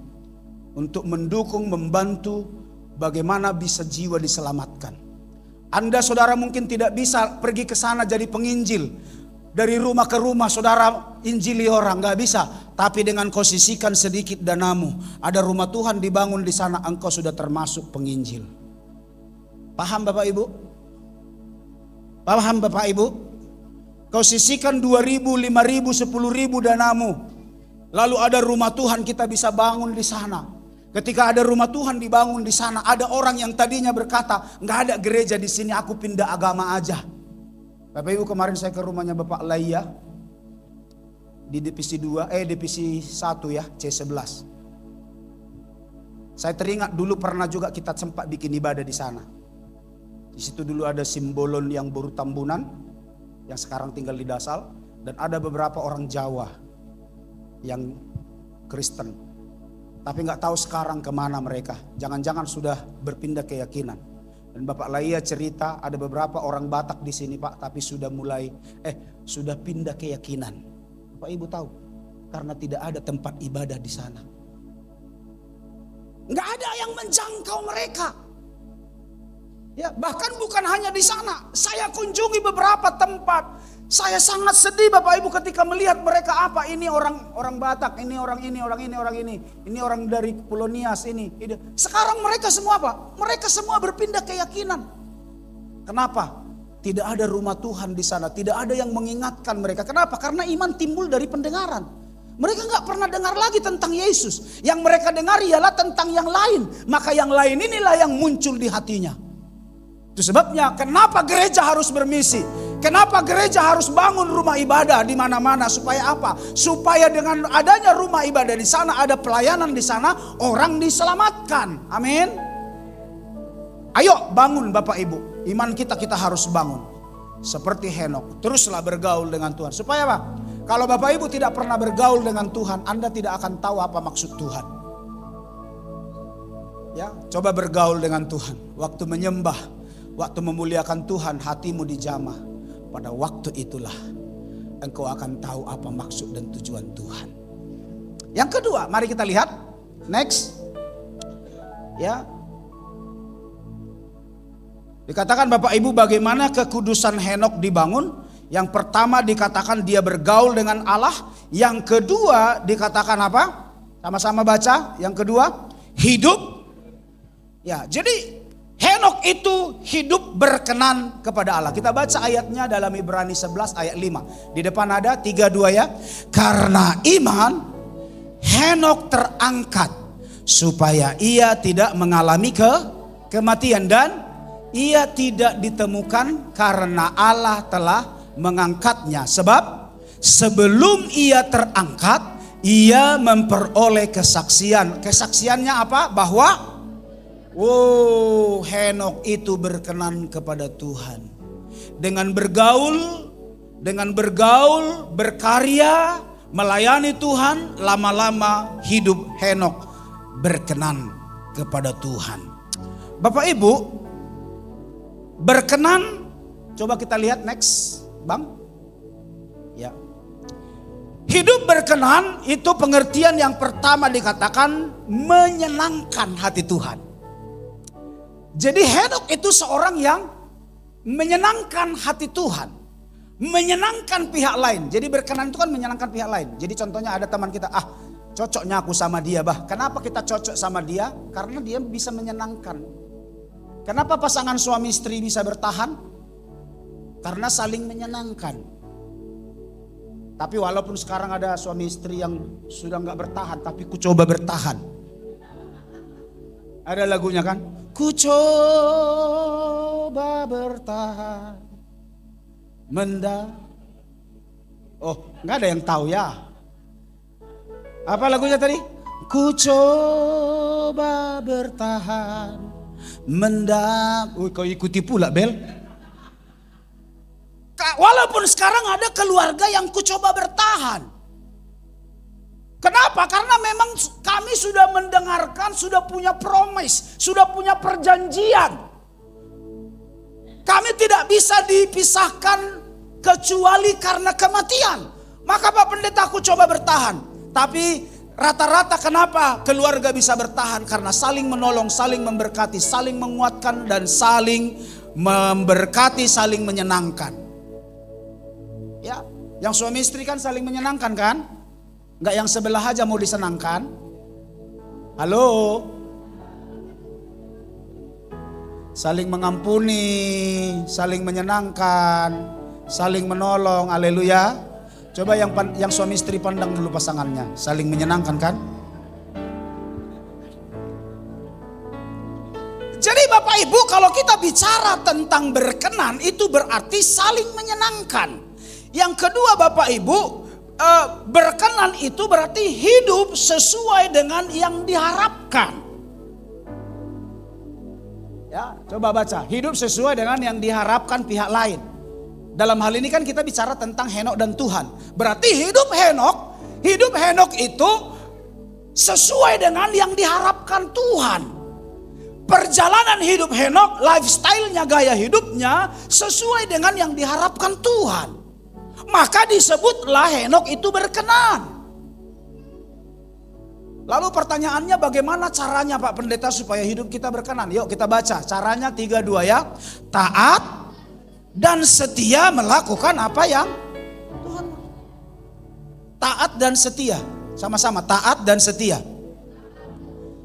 Untuk mendukung, membantu bagaimana bisa jiwa diselamatkan. Anda saudara mungkin tidak bisa pergi ke sana jadi penginjil. Dari rumah ke rumah saudara injili orang, gak bisa. Tapi dengan kau sisihkan sedikit danamu, ada rumah Tuhan dibangun di sana, engkau sudah termasuk penginjil. Paham Bapak Ibu? Paham Bapak Ibu? Kau sisihkan 2.000, 5.000, 10.000 danamu. Lalu ada rumah Tuhan kita bisa bangun di sana. Ketika ada rumah Tuhan dibangun di sana, ada orang yang tadinya berkata, nggak ada gereja di sini, aku pindah agama aja. Bapak Ibu, kemarin saya ke rumahnya Bapak Laia di divisi 1 ya, C11. Saya teringat dulu pernah juga kita sempat bikin ibadah di sana. Di situ dulu ada Simbolon yang baru Tambunan, yang sekarang tinggal di Dasal, dan ada beberapa orang Jawa yang Kristen. Tapi nggak tahu sekarang kemana mereka. Jangan-jangan sudah berpindah keyakinan. Dan Bapak Laia cerita ada beberapa orang Batak di sini Pak, tapi sudah pindah keyakinan. Bapak Ibu tahu, karena tidak ada tempat ibadah di sana. Nggak ada yang menjangkau mereka. Ya, bahkan bukan hanya di sana. Saya kunjungi beberapa tempat. Saya sangat sedih Bapak Ibu ketika melihat mereka apa ini orang Batak, ini orang ini. Ini orang dari Pulau Nias ini. Sekarang mereka semua apa? Mereka semua berpindah keyakinan. Kenapa? Tidak ada rumah Tuhan di sana, tidak ada yang mengingatkan mereka. Kenapa? Karena iman timbul dari pendengaran. Mereka nggak pernah dengar lagi tentang Yesus. Yang mereka dengar ialah tentang yang lain. Maka yang lain inilah yang muncul di hatinya. Itu sebabnya kenapa gereja harus bermisi. Kenapa gereja harus bangun rumah ibadah di mana-mana, supaya apa? Supaya dengan adanya rumah ibadah di sana, ada pelayanan di sana, orang diselamatkan. Amin. Ayo bangun Bapak Ibu. Iman kita harus bangun. Seperti Henok, teruslah bergaul dengan Tuhan. Supaya apa? Kalau Bapak Ibu tidak pernah bergaul dengan Tuhan, Anda tidak akan tahu apa maksud Tuhan. Ya, coba bergaul dengan Tuhan. Waktu menyembah, waktu memuliakan Tuhan, hatimu dijamah. Pada waktu itulah engkau akan tahu apa maksud dan tujuan Tuhan. Yang kedua, mari kita lihat next. Ya. Dikatakan Bapak Ibu bagaimana kekudusan Henok dibangun. Yang pertama dikatakan dia bergaul dengan Allah. Yang kedua dikatakan apa? Sama-sama baca. Yang kedua, hidup. Ya, jadi Henok itu hidup berkenan kepada Allah. Kita baca ayatnya dalam Ibrani 11 ayat 5. Di depan ada 3:2 ya. Karena iman Henok terangkat supaya ia tidak mengalami kematian dan ia tidak ditemukan karena Allah telah mengangkatnya. Sebab sebelum ia terangkat ia memperoleh kesaksian. Kesaksiannya apa? Bahwa Henok itu berkenan kepada Tuhan. Dengan bergaul, berkarya, melayani Tuhan, lama-lama hidup Henok berkenan kepada Tuhan. Bapak Ibu, berkenan, coba kita lihat next, Bang. Ya. Hidup berkenan itu pengertian yang pertama dikatakan menyenangkan hati Tuhan. Jadi Henok itu seorang yang menyenangkan hati Tuhan. Menyenangkan pihak lain. Jadi berkenan itu kan menyenangkan pihak lain. Jadi contohnya ada teman kita, cocoknya aku sama dia bah. Kenapa kita cocok sama dia? Karena dia bisa menyenangkan. Kenapa pasangan suami istri bisa bertahan? Karena saling menyenangkan. Tapi walaupun sekarang ada suami istri yang sudah gak bertahan, tapi ku coba bertahan. Ada lagunya kan? Ku coba bertahan Oh, nggak ada yang tahu ya. Apa lagunya tadi? Ku coba bertahan kau ikuti pula, Bel. Walaupun sekarang ada keluarga yang ku coba bertahan. Kenapa? Karena memang kami sudah mendengarkan, sudah punya promise, sudah punya perjanjian. Kami tidak bisa dipisahkan kecuali karena kematian. Maka Pak Pendeta, aku coba bertahan. Tapi rata-rata kenapa keluarga bisa bertahan? Karena saling menolong, saling memberkati, saling menguatkan, dan saling memberkati, saling menyenangkan. Ya, yang suami istri kan saling menyenangkan kan? Enggak yang sebelah aja mau disenangkan. Halo? Saling mengampuni, saling menyenangkan, saling menolong. Haleluya. Coba yang suami istri pandang dulu pasangannya. Saling menyenangkan kan? Jadi Bapak Ibu, kalau kita bicara tentang berkenan, itu berarti saling menyenangkan. Yang kedua Bapak Ibu, berkenan itu berarti hidup sesuai dengan yang diharapkan. Ya, coba baca, hidup sesuai dengan yang diharapkan pihak lain. Dalam hal ini kan kita bicara tentang Henok dan Tuhan. Berarti hidup Henok itu sesuai dengan yang diharapkan Tuhan. Perjalanan hidup Henok, lifestyle-nya, gaya hidupnya sesuai dengan yang diharapkan Tuhan. Maka disebutlah Henok itu berkenan. Lalu pertanyaannya, bagaimana caranya Pak Pendeta supaya hidup kita berkenan? Yuk kita baca caranya 3-2 ya. Taat dan setia melakukan apa yang Tuhan mau. Taat dan setia. Sama-sama, taat dan setia.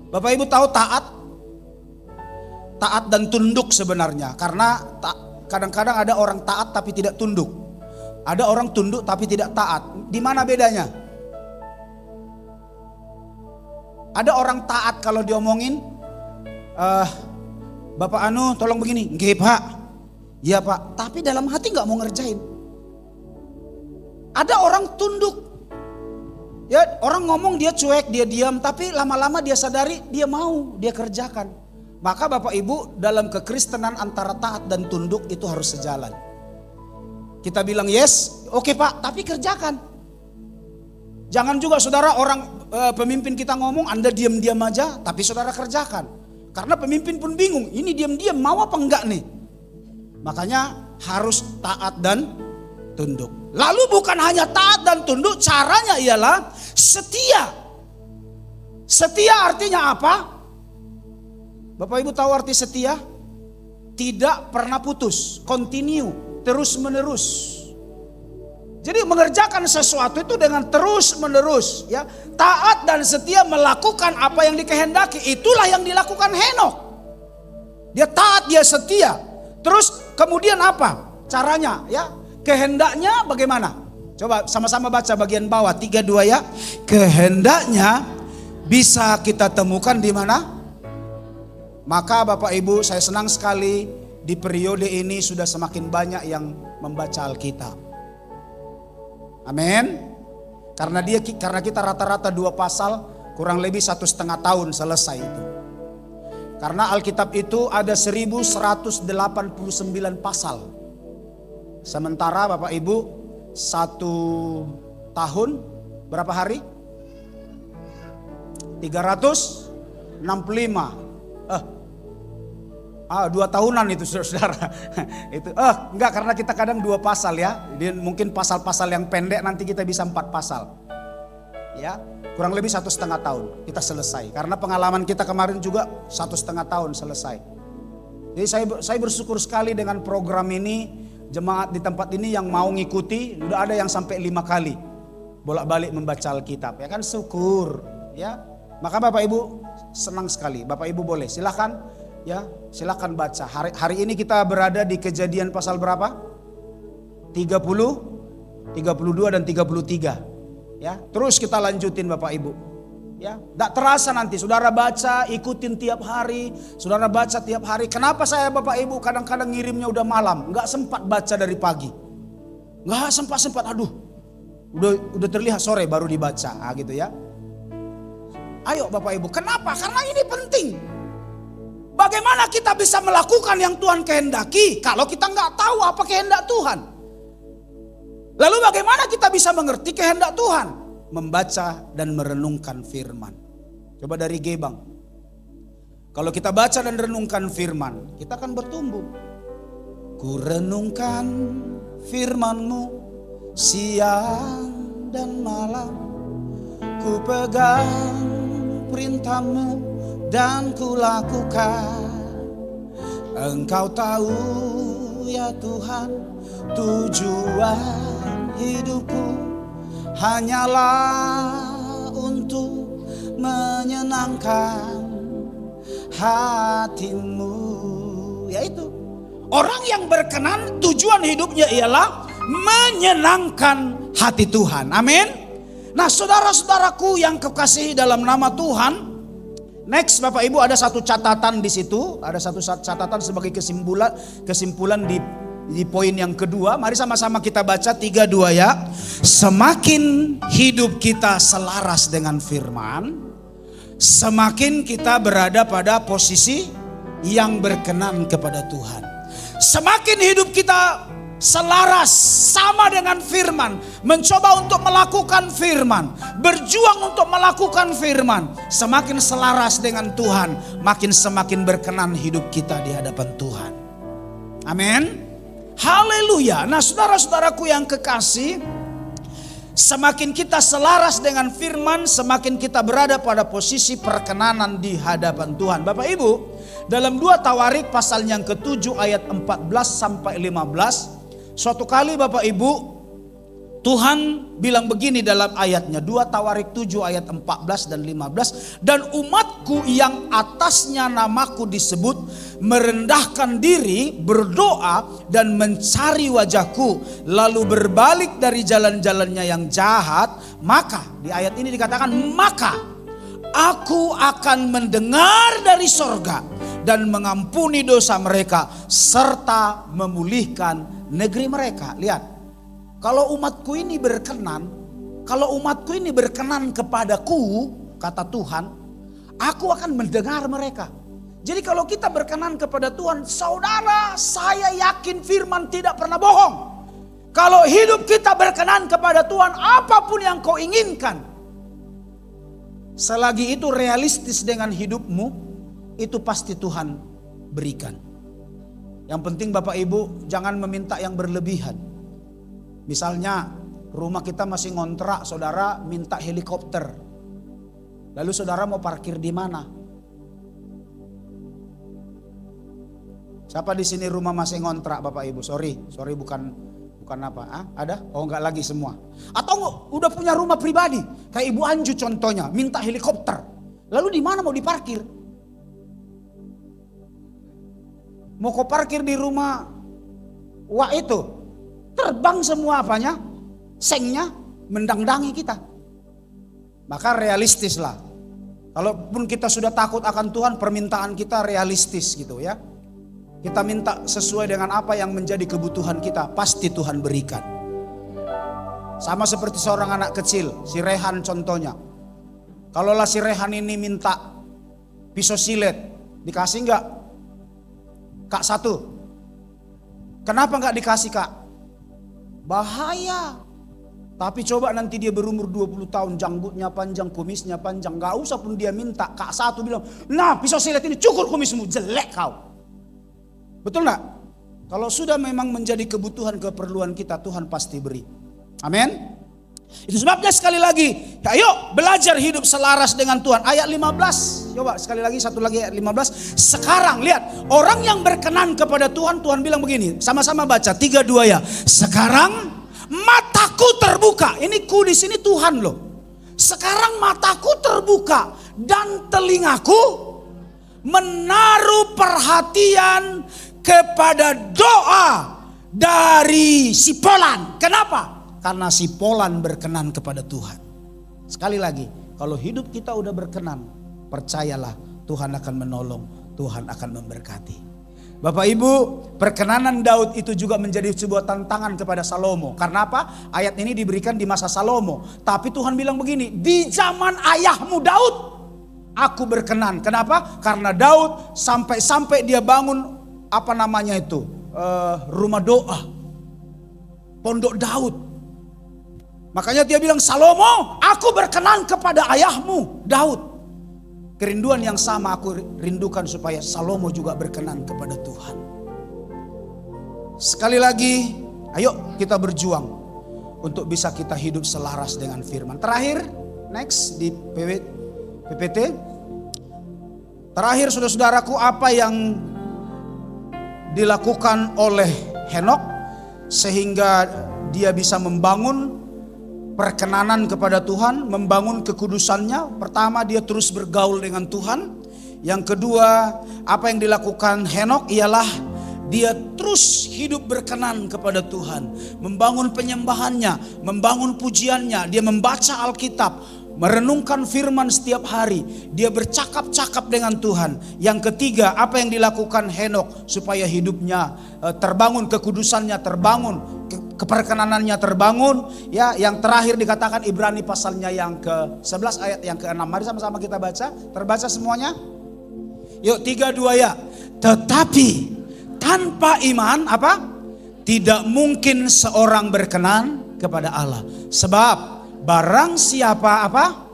Bapak Ibu tahu taat dan tunduk sebenarnya. Karena kadang-kadang ada orang taat tapi tidak tunduk. Ada orang tunduk tapi tidak taat. Di mana bedanya? Ada orang taat kalau diomongin, Bapak Anu tolong begini, nggih Pak, ya Pak. Tapi dalam hati nggak mau ngerjain. Ada orang tunduk, ya orang ngomong dia cuek, dia diam, tapi lama-lama dia sadari dia mau, dia kerjakan. Maka Bapak Ibu, dalam kekristenan antara taat dan tunduk itu harus sejalan. Kita bilang yes, oke Pak, tapi kerjakan. Jangan juga saudara orang pemimpin kita ngomong, Anda diam-diam aja, tapi saudara kerjakan. Karena pemimpin pun bingung, ini diam-diam mau apa enggak nih? Makanya harus taat dan tunduk. Lalu bukan hanya taat dan tunduk, caranya ialah setia. Setia artinya apa? Bapak Ibu tahu arti setia? Tidak pernah putus, continue. Terus menerus. Jadi mengerjakan sesuatu itu dengan terus menerus, ya. Taat dan setia melakukan apa yang dikehendaki. Itulah yang dilakukan Henok. Dia taat, dia setia. Terus kemudian apa? Caranya, ya. Kehendaknya bagaimana? Coba sama-sama baca bagian bawah 3-2 ya. Kehendaknya bisa kita temukan di mana? Maka Bapak Ibu, saya senang sekali di periode ini sudah semakin banyak yang membaca Alkitab. Amin. Karena kita rata-rata 2 pasal, kurang lebih 1,5 tahun selesai itu. Karena Alkitab itu ada 1189 pasal. Sementara Bapak Ibu 1 tahun berapa hari? 365. 2 tahunan itu saudara. Itu enggak, karena kita kadang 2 pasal ya. Dia mungkin pasal-pasal yang pendek nanti kita bisa 4 pasal. Ya, kurang lebih 1,5 tahun kita selesai. Karena pengalaman kita kemarin juga 1,5 tahun selesai. Jadi saya bersyukur sekali dengan program ini. Jemaat di tempat ini yang mau ngikuti, udah ada yang sampai 5 kali bolak-balik membaca Alkitab. Ya kan, syukur. Ya, maka Bapak Ibu senang sekali. Bapak Ibu boleh silahkan. Ya, silakan baca. Hari ini kita berada di Kejadian pasal berapa? 30, 32 dan 33. Ya, terus kita lanjutin Bapak Ibu. Ya, tidak terasa nanti saudara baca, ikutin tiap hari, saudara baca tiap hari. Kenapa saya Bapak Ibu kadang-kadang ngirimnya udah malam, nggak sempat baca dari pagi, nggak sempat, aduh, udah terlihat sore baru dibaca, gitu ya. Ayo Bapak Ibu, kenapa? Karena ini penting. Bagaimana kita bisa melakukan yang Tuhan kehendaki kalau kita nggak tahu apa kehendak Tuhan? Lalu bagaimana kita bisa mengerti kehendak Tuhan? Membaca dan merenungkan firman. Coba dari Gebang. Kalau kita baca dan renungkan firman, kita akan bertumbuh. Ku renungkan firman-Mu siang dan malam. Ku pegang perintah-Mu dan ku lakukan. Engkau tahu ya Tuhan, tujuan hidupku hanyalah untuk menyenangkan hati-Mu. Yaitu orang yang berkenan, tujuan hidupnya ialah menyenangkan hati Tuhan. Amin. Nah, saudara-saudaraku yang kekasihi dalam nama Tuhan, next Bapak Ibu ada satu catatan di situ, ada satu catatan sebagai kesimpulan di poin yang kedua. Mari sama-sama kita baca 3-2 ya. Semakin hidup kita selaras dengan firman, semakin kita berada pada posisi yang berkenan kepada Tuhan. Semakin hidup kita selaras sama dengan firman, mencoba untuk melakukan firman, berjuang untuk melakukan firman, semakin selaras dengan Tuhan, semakin berkenan hidup kita di hadapan Tuhan. Amin. Haleluya. Nah, saudara-saudaraku yang kekasih, semakin kita selaras dengan firman, semakin kita berada pada posisi perkenanan di hadapan Tuhan. Bapak Ibu, dalam 2 Tawarik pasal yang ke-7 ayat 14 sampai 15, suatu kali Bapak Ibu, Tuhan bilang begini dalam ayatnya, 2 Tawarik 7 ayat 14 dan 15. Dan umatku yang atasnya namaku disebut, merendahkan diri, berdoa dan mencari wajahku, lalu berbalik dari jalan-jalannya yang jahat, maka, di ayat ini dikatakan, maka aku akan mendengar dari sorga dan mengampuni dosa mereka, serta memulihkan negeri mereka. Lihat, kalau umatku ini berkenan kepadaku, kata Tuhan, aku akan mendengar mereka. Jadi kalau kita berkenan kepada Tuhan, saudara, saya yakin firman tidak pernah bohong. Kalau hidup kita berkenan kepada Tuhan, apapun yang kau inginkan, selagi itu realistis dengan hidupmu, itu pasti Tuhan berikan. Yang penting Bapak Ibu jangan meminta yang berlebihan. Misalnya rumah kita masih ngontrak, saudara minta helikopter. Lalu saudara mau parkir di mana? Siapa di sini rumah masih ngontrak Bapak Ibu? Sorry bukan apa? Ada? Oh enggak lagi semua. Atau udah punya rumah pribadi, kayak Ibu Anju contohnya, minta helikopter. Lalu di mana mau diparkir? Mau kau parkir di rumah wah itu, terbang semua apanya? Sengnya mendangdangi kita. Maka realistislah. Kalaupun kita sudah takut akan Tuhan, permintaan kita realistis gitu ya. Kita minta sesuai dengan apa yang menjadi kebutuhan kita, pasti Tuhan berikan. Sama seperti seorang anak kecil, si Rehan contohnya. Kalaulah si Rehan ini minta pisau silet, dikasih enggak? Kak 1. Kenapa enggak dikasih Kak? Bahaya. Tapi coba nanti dia berumur 20 tahun, janggutnya panjang, kumisnya panjang, enggak usah pun dia minta. Kak 1 bilang, nah pisau silet ini cukur kumismu, jelek kau. Betul enggak? Kalau sudah memang menjadi kebutuhan keperluan kita, Tuhan pasti beri. Amin. Itu sebabnya sekali lagi, ayo belajar hidup selaras dengan Tuhan. Ayat 15, coba sekali lagi, satu lagi ayat 15. Sekarang lihat, orang yang berkenan kepada Tuhan, Tuhan bilang begini, sama-sama baca 3-2 ya. Sekarang mataku terbuka. Ini ku di sini Tuhan loh. Sekarang mataku terbuka dan telingaku menaruh perhatian kepada doa dari si Polan. Kenapa? Karena si Polan berkenan kepada Tuhan. Sekali lagi, Kalau hidup kita udah berkenan, percayalah Tuhan akan menolong, Tuhan akan memberkati. Bapak Ibu, perkenanan Daud itu juga menjadi sebuah tantangan kepada Salomo. Karena apa? Ayat ini diberikan di masa Salomo. Tapi Tuhan bilang begini, di zaman ayahmu Daud, aku berkenan. Kenapa? Karena Daud sampai dia bangun rumah doa, pondok Daud. Makanya dia bilang, Salomo, aku berkenan kepada ayahmu Daud. Kerinduan yang sama aku rindukan supaya Salomo juga berkenan kepada Tuhan. Sekali lagi, ayo kita berjuang untuk bisa kita hidup selaras dengan firman. Terakhir, next di PPT. Terakhir saudara-saudaraku, apa yang dilakukan oleh Henokh sehingga dia bisa membangun perkenanan kepada Tuhan, membangun kekudusannya. Pertama, dia terus bergaul dengan Tuhan. Yang kedua, apa yang dilakukan Henokh ialah dia terus hidup berkenan kepada Tuhan, membangun penyembahannya, membangun pujiannya. Dia membaca Alkitab, merenungkan firman setiap hari. Dia bercakap-cakap dengan Tuhan. Yang ketiga, apa yang dilakukan Henokh supaya hidupnya terbangun, kekudusannya terbangun, keperkenanannya terbangun. Ya, yang terakhir dikatakan Ibrani pasalnya yang ke-11 ayat yang ke-6. Mari sama-sama kita baca. Terbaca semuanya? Yuk, 3-2 ya. Tetapi tanpa iman apa? Tidak mungkin seorang berkenan kepada Allah. Sebab barang siapa apa?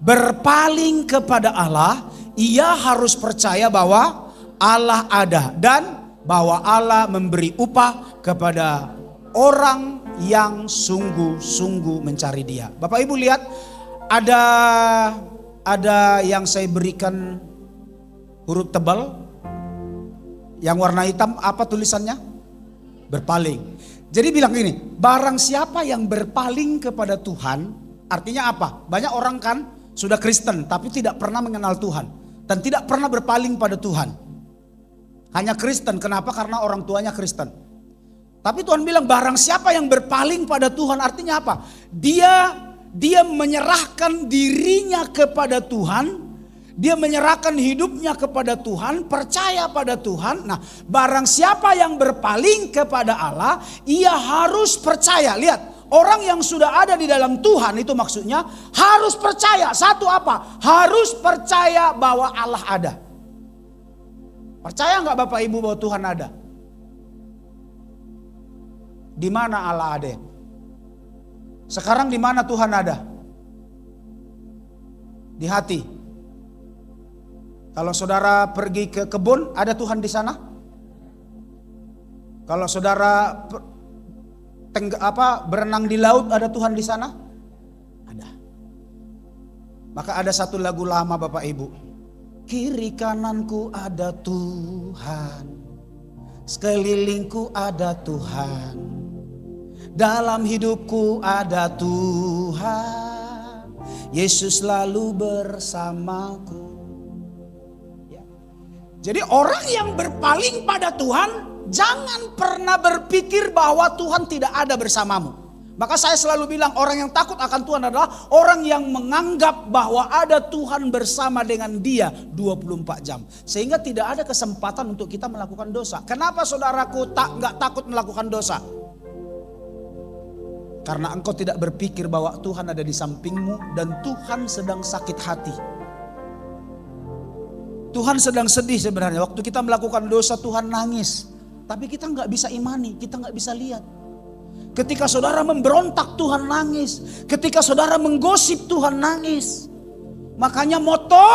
Berpaling kepada Allah, ia harus percaya bahwa Allah ada dan bahwa Allah memberi upah kepada orang yang sungguh-sungguh mencari Dia. Bapak Ibu lihat, ada yang saya berikan huruf tebal, yang warna hitam, apa tulisannya? Berpaling. Jadi bilang gini, barang siapa yang berpaling kepada Tuhan, artinya apa? Banyak orang kan sudah Kristen tapi tidak pernah mengenal Tuhan dan tidak pernah berpaling pada Tuhan. Hanya Kristen, kenapa? Karena orang tuanya Kristen. Tapi Tuhan bilang barang siapa yang berpaling pada Tuhan, artinya apa? Dia menyerahkan dirinya kepada Tuhan. Dia menyerahkan hidupnya kepada Tuhan, percaya pada Tuhan. Nah, barang siapa yang berpaling kepada Allah, ia harus percaya. Lihat, orang yang sudah ada di dalam Tuhan itu maksudnya harus percaya. Satu apa? Harus percaya bahwa Allah ada. Percaya nggak Bapak Ibu bahwa Tuhan ada? Di mana Allah ada? Sekarang di mana Tuhan ada? Di hati. Kalau saudara pergi ke kebun, ada Tuhan di sana? Kalau saudara berenang di laut, ada Tuhan di sana? Ada. Maka ada satu lagu lama Bapak Ibu. Kiri kananku ada Tuhan, sekelilingku ada Tuhan. Dalam hidupku ada Tuhan, Yesus selalu bersamaku. Ya. Jadi orang yang berpaling pada Tuhan, jangan pernah berpikir bahwa Tuhan tidak ada bersamamu. Maka saya selalu bilang orang yang takut akan Tuhan adalah orang yang menganggap bahwa ada Tuhan bersama dengan dia 24 jam. Sehingga tidak ada kesempatan untuk kita melakukan dosa. Kenapa saudaraku nggak takut melakukan dosa? Karena engkau tidak berpikir bahwa Tuhan ada di sampingmu dan Tuhan sedang sakit hati. Tuhan sedang sedih sebenarnya. Waktu kita melakukan dosa Tuhan nangis. Tapi kita nggak bisa imani, kita nggak bisa lihat. Ketika saudara memberontak Tuhan nangis. Ketika saudara menggosip Tuhan nangis. Makanya moto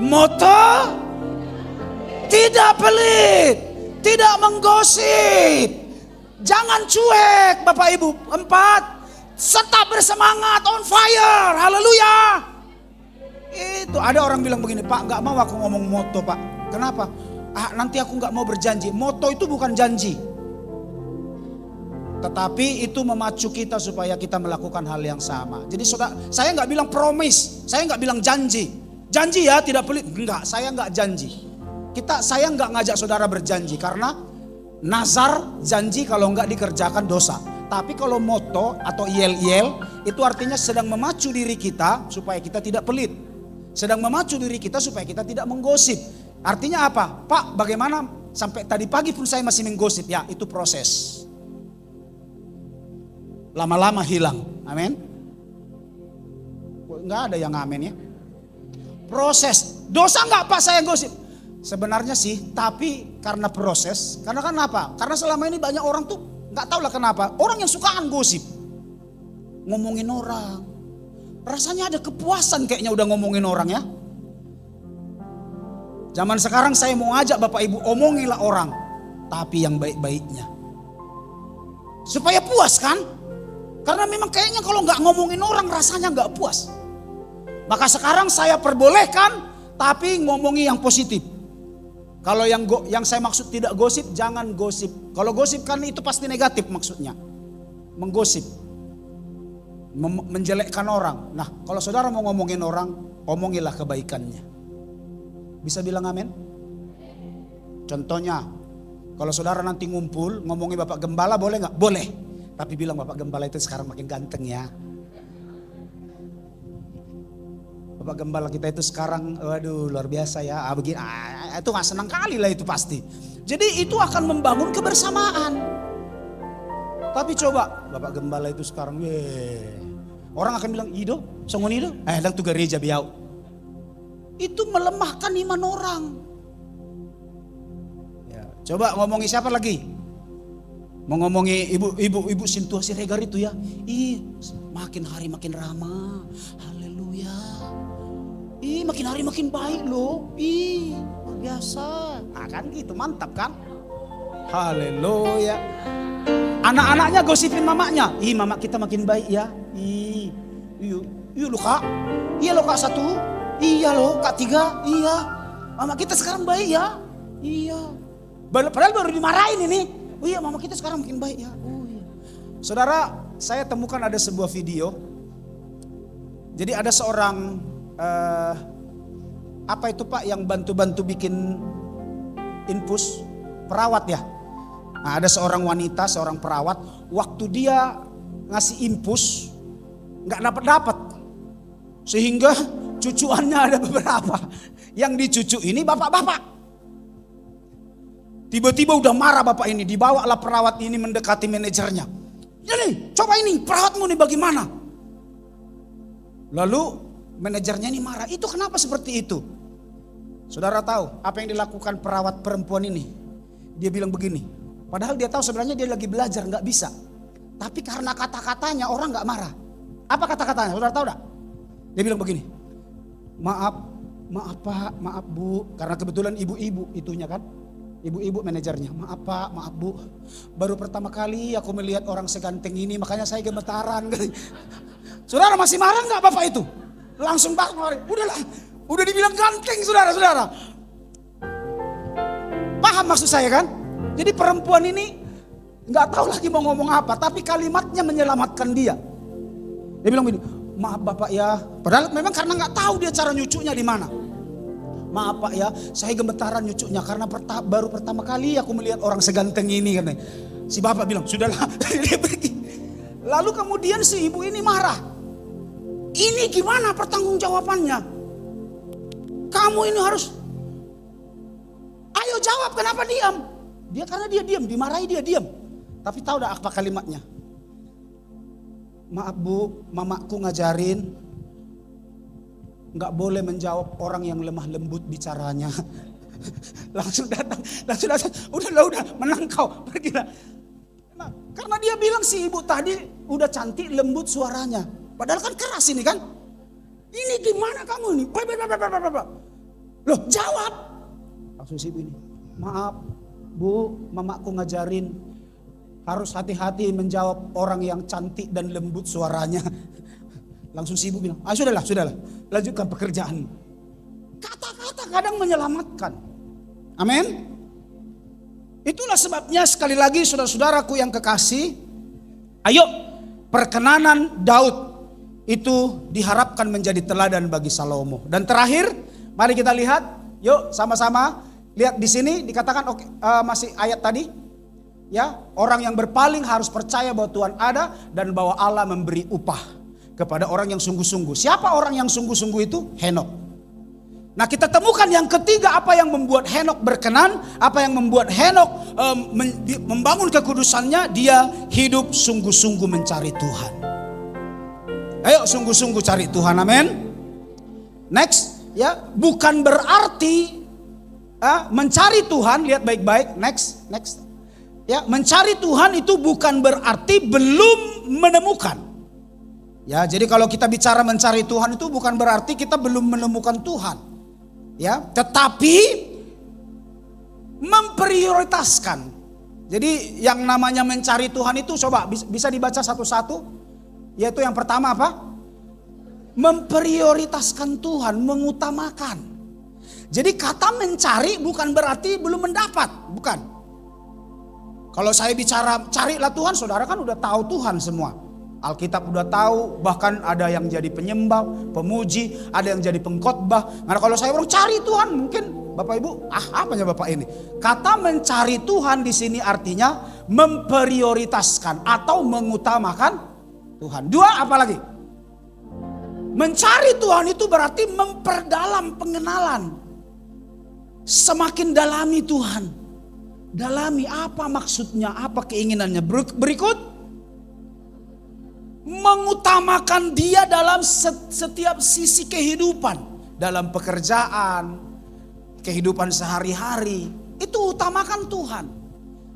moto tidak pelit, tidak menggosip, jangan cuek Bapak Ibu. 4, tetap bersemangat, on fire, haleluya. Itu ada orang bilang begini, Pak gak mau aku ngomong moto Pak. Kenapa? Nanti aku gak mau berjanji. Moto itu bukan janji, tetapi itu memacu kita supaya kita melakukan hal yang sama. Jadi saya gak bilang promise, saya gak bilang janji. Janji ya tidak pelit, enggak, saya gak janji. Saya nggak ngajak saudara berjanji karena Nazar, janji kalau enggak dikerjakan dosa. Tapi kalau moto atau yel-yel itu artinya sedang memacu diri kita supaya kita tidak pelit. Sedang memacu diri kita supaya kita tidak menggosip. Artinya apa? Pak, bagaimana sampai tadi pagi pun saya masih menggosip? Ya, itu proses. Lama-lama hilang. Amin. Enggak ada yang amin ya. Proses. Dosa enggak Pak saya gosip? Sebenarnya sih, tapi karena proses. Karena kan apa? Karena selama ini banyak orang tuh nggak tahu lah kenapa. Orang yang sukaan gosip, ngomongin orang. Rasanya ada kepuasan kayaknya udah ngomongin orang ya. Zaman sekarang saya mau ajak Bapak Ibu, omongilah orang, tapi yang baik-baiknya. Supaya puas kan? Karena memang kayaknya kalau nggak ngomongin orang rasanya nggak puas. Maka sekarang saya perbolehkan, tapi ngomongi yang positif. Kalau yang saya maksud tidak gosip, jangan gosip. Kalau gosip kan itu pasti negatif maksudnya. Menggosip. Menjelekkan orang. Nah, kalau saudara mau ngomongin orang, omongilah kebaikannya. Bisa bilang amin? Contohnya, kalau saudara nanti ngumpul, ngomongin Bapak Gembala boleh nggak? Boleh. Tapi bilang Bapak Gembala itu sekarang makin ganteng ya. Bapak Gembala kita itu sekarang, waduh luar biasa ya. Begini, itu gak senang kali lah itu pasti. Jadi itu akan membangun kebersamaan. Tapi coba Bapak Gembala itu sekarang, orang akan bilang, Ido, songon Ido, lang tu gereja biau. Itu melemahkan iman orang. Ya, coba ngomongi siapa lagi? Mau ngomongi ibu Sintua Siregar itu ya. Makin hari makin ramah. Haleluya. Makin hari makin baik loh. Luar biasa. Nah kan gitu, mantap kan? Haleluya. Anak-anaknya gosipin mamanya. Mama kita makin baik ya. Iya loh kak. Iya loh kak 1. Iya loh kak 3. Iya. Mama kita sekarang baik ya. Iya. Padahal baru dimarahin ini. Oh iya mama kita sekarang makin baik ya. Oh iya. Saudara, saya temukan ada sebuah video. Jadi ada seorang apa itu Pak yang bantu-bantu bikin infus, perawat ya. Nah, ada seorang wanita, seorang perawat, waktu dia ngasih infus nggak dapat, sehingga cucuannya ada beberapa. Yang dicucu ini bapak-bapak. Tiba-tiba udah marah bapak ini, dibawalah perawat ini mendekati manajernya. Jadi coba ini perawatmu nih bagaimana? Lalu manajernya ini marah, itu kenapa seperti itu? Saudara tahu apa yang dilakukan perawat perempuan ini? Dia bilang begini, padahal dia tahu sebenarnya dia lagi belajar gak bisa. Tapi karena kata-katanya orang gak marah. Apa kata-katanya? Saudara tahu gak? Dia bilang begini, maaf Pak, maaf Bu. Karena kebetulan ibu-ibu itunya kan. Ibu-ibu manajernya, maaf Pak, maaf Bu. Baru pertama kali aku melihat orang seganteng ini, makanya saya gemetaran. Saudara masih marah gak bapak itu? Langsung bakar, udahlah, udah dibilang ganteng saudara-saudara. Paham maksud saya kan? Jadi perempuan ini nggak tahu lagi mau ngomong apa, tapi kalimatnya menyelamatkan dia. Dia bilang begini, maaf bapak ya, padahal memang karena nggak tahu dia cara nyucuknya di mana. Maaf Pak ya, saya gemetaran nyucuknya karena baru pertama kali aku melihat orang seganteng ini katanya. Si bapak bilang, sudahlah, dia pergi. Lalu kemudian si ibu ini marah. Ini gimana pertanggungjawabannya? Kamu ini harus, ayo jawab, kenapa diam? Karena dia diam, dimarahi dia diam. Tapi tahu dah apa kalimatnya? Maaf Bu, mamaku ngajarin nggak boleh menjawab orang yang lemah lembut bicaranya. langsung datang, udah menang kau, pergilah. Nah, karena dia bilang si ibu tadi udah cantik lembut suaranya. Padahal kan keras ini kan. Ini gimana kamu ini? Loh jawab. Langsung si ibu ini. Maaf Bu, mamaku ngajarin harus hati-hati menjawab orang yang cantik dan lembut suaranya. Langsung si ibu bilang, sudahlah, lanjutkan pekerjaan. Kata-kata kadang menyelamatkan. Amin. Itulah sebabnya sekali lagi saudara-saudaraku yang kekasih, ayo perkenanan Daud itu diharapkan menjadi teladan bagi Salomo. Dan terakhir, mari kita lihat, yuk sama-sama lihat di sini dikatakan masih ayat tadi Ya, orang yang berpaling harus percaya bahwa Tuhan ada dan bahwa Allah memberi upah kepada orang yang sungguh-sungguh. Siapa orang yang sungguh-sungguh itu? Henokh. Nah, kita temukan yang ketiga, apa yang membuat Henokh berkenan, apa yang membuat Henokh membangun kekudusannya, dia hidup sungguh-sungguh mencari Tuhan. Ayo sungguh-sungguh cari Tuhan, amin. Next, ya, bukan berarti mencari Tuhan, lihat baik-baik, next. Ya, mencari Tuhan itu bukan berarti belum menemukan. Ya, jadi kalau kita bicara mencari Tuhan itu bukan berarti kita belum menemukan Tuhan. Ya, tetapi memprioritaskan. Jadi yang namanya mencari Tuhan itu coba bisa dibaca satu-satu. Yaitu yang pertama apa? Memprioritaskan Tuhan, mengutamakan. Jadi kata mencari bukan berarti belum mendapat, bukan. Kalau saya bicara carilah Tuhan, saudara kan udah tahu Tuhan semua. Alkitab udah tahu, bahkan ada yang jadi penyembah, pemuji, ada yang jadi pengkhotbah. Nah, kalau saya bilang cari Tuhan, mungkin Bapak Ibu, apanya Bapak ini? Kata mencari Tuhan di sini artinya memprioritaskan atau mengutamakan Tuhan. Dua, apa lagi? Mencari Tuhan itu berarti memperdalam pengenalan. Semakin dalami Tuhan. Dalami apa maksudnya, apa keinginannya. Berikut, mengutamakan dia dalam setiap sisi kehidupan. Dalam pekerjaan, kehidupan sehari-hari. Itu utamakan Tuhan.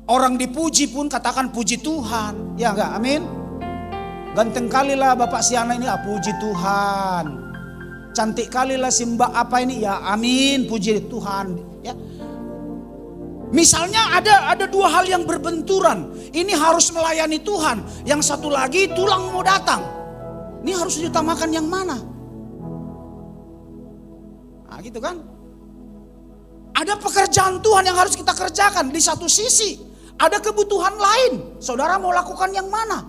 Orang dipuji pun katakan puji Tuhan. Ya enggak, amin. Ganteng kalilah Bapak Siana ini, puji Tuhan. Cantik kalilah si Mbak apa ini, ya amin, puji Tuhan. Ya. Misalnya ada dua hal yang berbenturan. Ini harus melayani Tuhan. Yang satu lagi tulang mau datang. Ini harus diutamakan yang mana? Nah gitu kan. Ada pekerjaan Tuhan yang harus kita kerjakan. Di satu sisi ada kebutuhan lain. Saudara mau lakukan yang mana?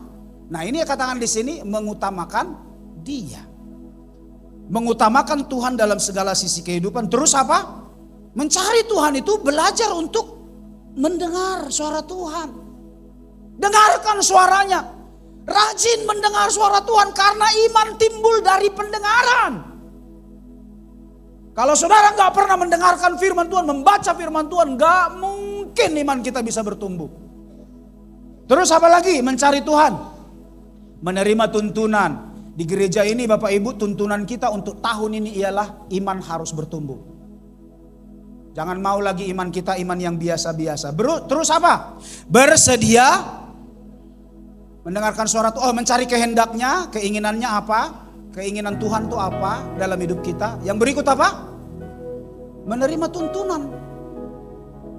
Nah ini katakan di sini mengutamakan dia. Mengutamakan Tuhan dalam segala sisi kehidupan. Terus apa? Mencari Tuhan itu belajar untuk mendengar suara Tuhan. Dengarkan suaranya. Rajin mendengar suara Tuhan karena iman timbul dari pendengaran. Kalau saudara gak pernah mendengarkan firman Tuhan, membaca firman Tuhan, gak mungkin iman kita bisa bertumbuh. Terus apa lagi? Mencari Tuhan. Menerima tuntunan. Di gereja ini Bapak Ibu, tuntunan kita untuk tahun ini ialah iman harus bertumbuh. Jangan mau lagi iman kita iman yang biasa-biasa. Terus apa? Bersedia mendengarkan suara Tuhan. Mencari kehendaknya, keinginannya apa? Keinginan Tuhan itu apa dalam hidup kita? Yang berikut apa? Menerima tuntunan.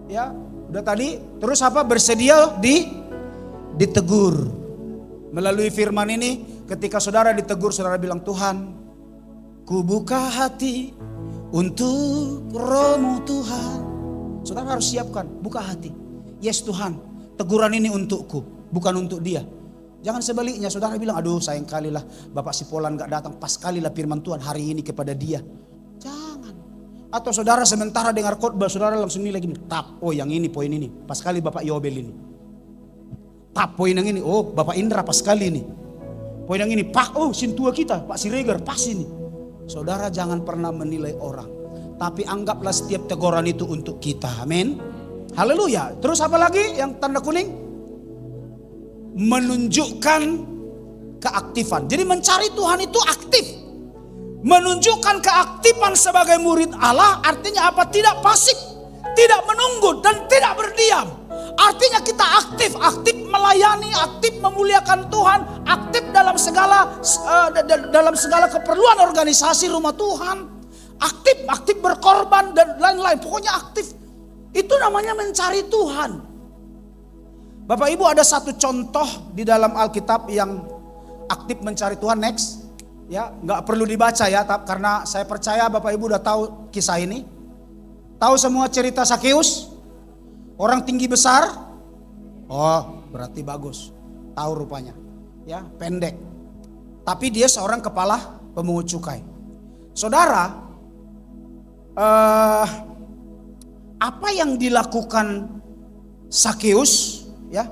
Ya, udah tadi. Terus apa? Bersedia ditegur. Melalui firman ini, ketika saudara ditegur, saudara bilang, Tuhan, ku buka hati untuk Roh-Mu Tuhan. Saudara harus siapkan, buka hati. Yes Tuhan, teguran ini untukku, bukan untuk dia. Jangan sebaliknya, saudara bilang, aduh sayang kalilah Bapak Sipolan gak datang, pas kalilah firman Tuhan hari ini kepada dia. Jangan. Atau saudara sementara dengar khotbah, saudara langsung nilai gini, tap, oh yang ini poin ini, pas kali Bapak Yobel ini. Tap poin yang ini, oh Bapak Indra pas kali ini. Poin yang ini, Pak, oh sintua kita, Pak Siregar pas ini. Saudara jangan pernah menilai orang, tapi anggaplah setiap teguran itu untuk kita. Amin. Haleluya. Terus apa lagi yang tanda kuning? Menunjukkan keaktifan. Jadi mencari Tuhan itu aktif. Menunjukkan keaktifan sebagai murid Allah artinya apa? Tidak pasif, tidak menunggu dan tidak berdiam. Artinya kita aktif melayani, aktif memuliakan Tuhan, aktif dalam segala keperluan organisasi rumah Tuhan, aktif berkorban dan lain-lain. Pokoknya aktif. Itu namanya mencari Tuhan. Bapak Ibu, ada satu contoh di dalam Alkitab yang aktif mencari Tuhan. Next, ya nggak perlu dibaca ya, karena saya percaya Bapak Ibu udah tahu kisah ini. Tahu semua cerita Sakeus? Orang tinggi besar, oh berarti bagus, tahu rupanya, ya pendek. Tapi dia seorang kepala pemungut cukai. Saudara, apa yang dilakukan Sakeus, Ya.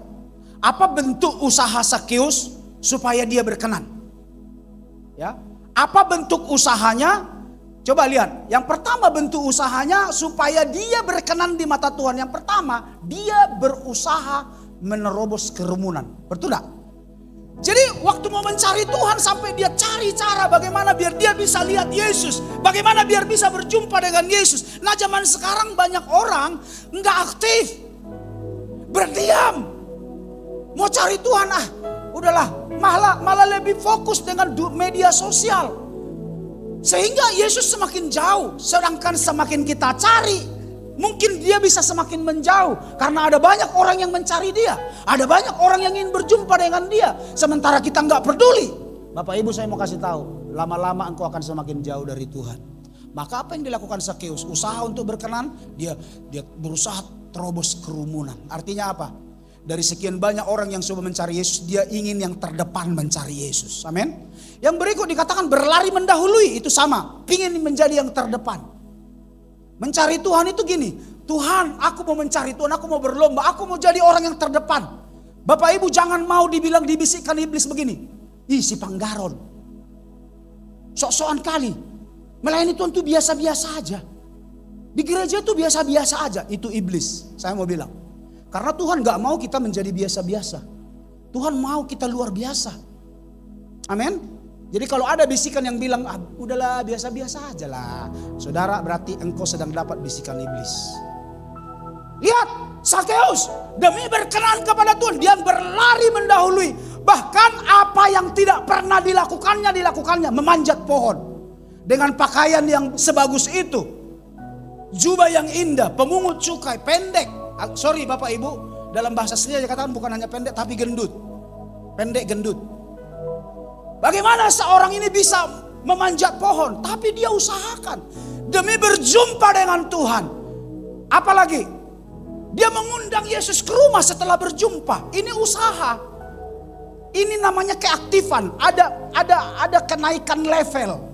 Apa bentuk usaha Sakeus supaya dia berkenan? Ya. Apa bentuk usahanya? Coba lihat. Yang pertama bentuk usahanya supaya dia berkenan di mata Tuhan. Yang pertama, dia berusaha menerobos kerumunan. Betul tak? Jadi waktu mau mencari Tuhan sampai dia cari cara bagaimana biar dia bisa lihat Yesus. Bagaimana biar bisa berjumpa dengan Yesus. Nah zaman sekarang banyak orang nggak aktif. Berdiam. Mau cari Tuhan udahlah. Malah lebih fokus dengan media sosial. Sehingga Yesus semakin jauh. Sedangkan semakin kita cari, mungkin dia bisa semakin menjauh. Karena ada banyak orang yang mencari dia. Ada banyak orang yang ingin berjumpa dengan dia. Sementara kita nggak peduli. Bapak Ibu saya mau kasih tahu. Lama-lama engkau akan semakin jauh dari Tuhan. Maka apa yang dilakukan Sakeus? Usaha untuk berkenan. Dia berusaha terobos kerumunan. Artinya apa? Dari sekian banyak orang yang coba mencari Yesus, dia ingin yang terdepan mencari Yesus. Amin. Yang berikut dikatakan berlari mendahului, itu sama. Ingin menjadi yang terdepan. Mencari Tuhan itu gini. Tuhan, aku mau mencari Tuhan, aku mau berlomba, aku mau jadi orang yang terdepan. Bapak Ibu jangan mau dibilang dibisikkan iblis begini. Ih si Panggaron. Sok-sokan kali. Melayani Tuhan itu biasa-biasa aja. Di gereja itu biasa-biasa aja. Itu iblis. Saya mau bilang. Karena Tuhan gak mau kita menjadi biasa-biasa. Tuhan mau kita luar biasa. Amin. Jadi kalau ada bisikan yang bilang, udahlah biasa-biasa aja lah. Saudara berarti engkau sedang dapat bisikan iblis. Lihat Sakeus demi berkenan kepada Tuhan. Dia berlari mendahului. Bahkan apa yang tidak pernah dilakukannya. Memanjat pohon. Dengan pakaian yang sebagus itu. Jubah yang indah, pemungut cukai, pendek. Sorry Bapak Ibu, dalam bahasa sendiri dikatakan bukan hanya pendek tapi gendut. Pendek gendut. Bagaimana seorang ini bisa memanjat pohon? Tapi dia usahakan demi berjumpa dengan Tuhan. Apalagi dia mengundang Yesus ke rumah setelah berjumpa. Ini usaha. Ini namanya keaktifan. Ada kenaikan level.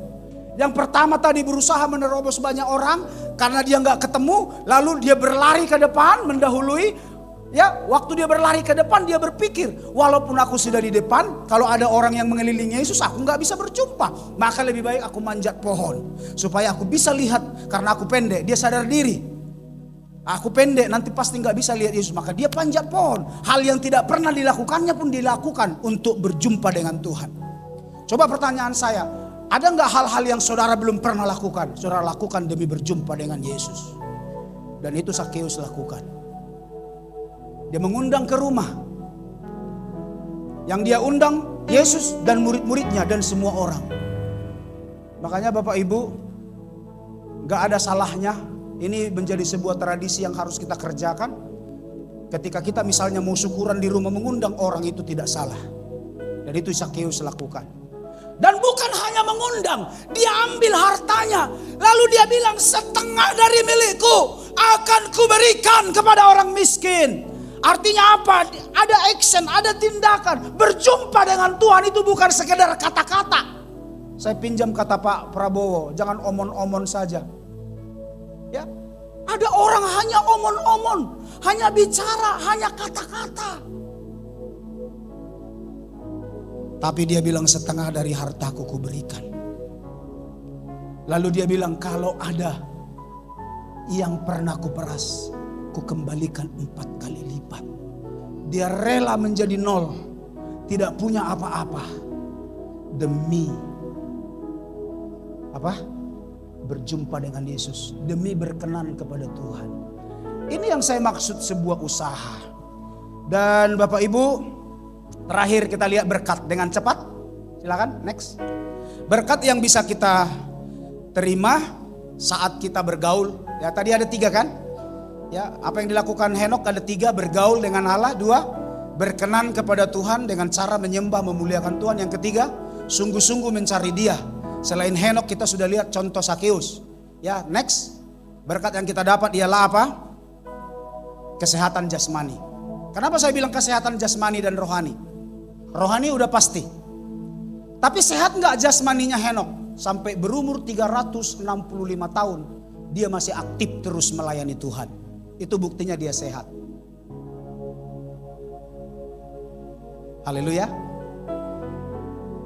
Yang pertama tadi berusaha menerobos banyak orang karena dia nggak ketemu, lalu dia berlari ke depan mendahului. Ya, waktu dia berlari ke depan dia berpikir, walaupun aku sudah di depan, kalau ada orang yang mengelilingi Yesus aku nggak bisa berjumpa, maka lebih baik aku manjat pohon supaya aku bisa lihat karena aku pendek. Dia sadar diri, aku pendek nanti pasti nggak bisa lihat Yesus, maka dia panjat pohon. Hal yang tidak pernah dilakukannya pun dilakukan untuk berjumpa dengan Tuhan. Coba pertanyaan saya. Ada nggak hal-hal yang saudara belum pernah lakukan? Saudara lakukan demi berjumpa dengan Yesus. Dan itu Sakeus lakukan. Dia mengundang ke rumah. Yang dia undang Yesus dan murid-muridnya dan semua orang. Makanya Bapak Ibu, nggak ada salahnya. Ini menjadi sebuah tradisi yang harus kita kerjakan. Ketika kita misalnya mau syukuran di rumah, mengundang orang itu tidak salah. Dan itu Sakeus lakukan. Dan bukan hanya mengundang, dia ambil hartanya. Lalu dia bilang, setengah dari milikku akan kuberikan kepada orang miskin. Artinya apa? Ada action, ada tindakan. Berjumpa dengan Tuhan itu bukan sekedar kata-kata. Saya pinjam kata Pak Prabowo, jangan omon-omon saja. Ya, ada orang hanya omon-omon, hanya bicara, hanya kata-kata. Tapi dia bilang setengah dari hartaku kuberikan. Lalu dia bilang kalau ada yang pernah kuperas, kukembalikan 4 kali lipat. Dia rela menjadi 0, tidak punya apa-apa demi berjumpa dengan Yesus, demi berkenan kepada Tuhan. Ini yang saya maksud sebuah usaha. Dan Bapak Ibu, terakhir kita lihat berkat dengan cepat. Silakan next. Berkat yang bisa kita terima saat kita bergaul. Ya tadi ada 3 kan? Ya, apa yang dilakukan Henok ada 3, bergaul dengan Allah, 2, berkenan kepada Tuhan dengan cara menyembah memuliakan Tuhan. Yang ketiga, sungguh-sungguh mencari Dia. Selain Henok kita sudah lihat contoh Sakeus. Ya, next. Berkat yang kita dapat ialah apa? Kesehatan jasmani. Kenapa saya bilang kesehatan jasmani dan rohani? Rohani udah pasti. Tapi sehat nggak jasmaninya Henok? Sampai berumur 365 tahun dia masih aktif terus melayani Tuhan. Itu buktinya dia sehat. Haleluya.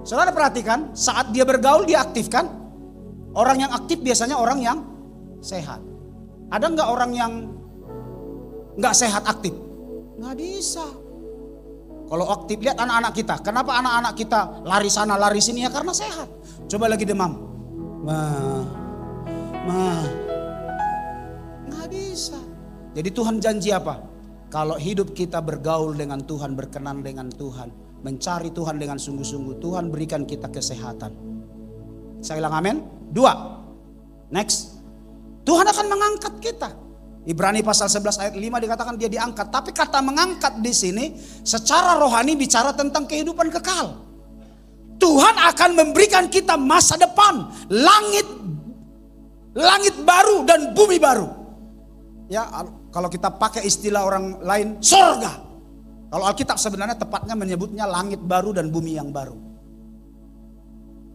Saudara perhatikan, saat dia bergaul dia aktif kan? Orang yang aktif biasanya orang yang sehat. Ada nggak orang yang nggak sehat aktif? Nggak bisa. Kalau aktif, lihat anak-anak kita. Kenapa anak-anak kita lari sana lari sini? Ya karena sehat. Coba lagi demam. Nggak bisa. Jadi Tuhan janji apa? Kalau hidup kita bergaul dengan Tuhan, berkenan dengan Tuhan, mencari Tuhan dengan sungguh-sungguh, Tuhan berikan kita kesehatan. Saya bilang amin. 2. Next. Tuhan akan mengangkat kita. Ibrani pasal 11 ayat 5 dikatakan dia diangkat. Tapi kata mengangkat di sini secara rohani bicara tentang kehidupan kekal. Tuhan akan memberikan kita masa depan, langit baru dan bumi baru. Ya, kalau kita pakai istilah orang lain, sorga. Kalau Alkitab sebenarnya tepatnya menyebutnya langit baru dan bumi yang baru.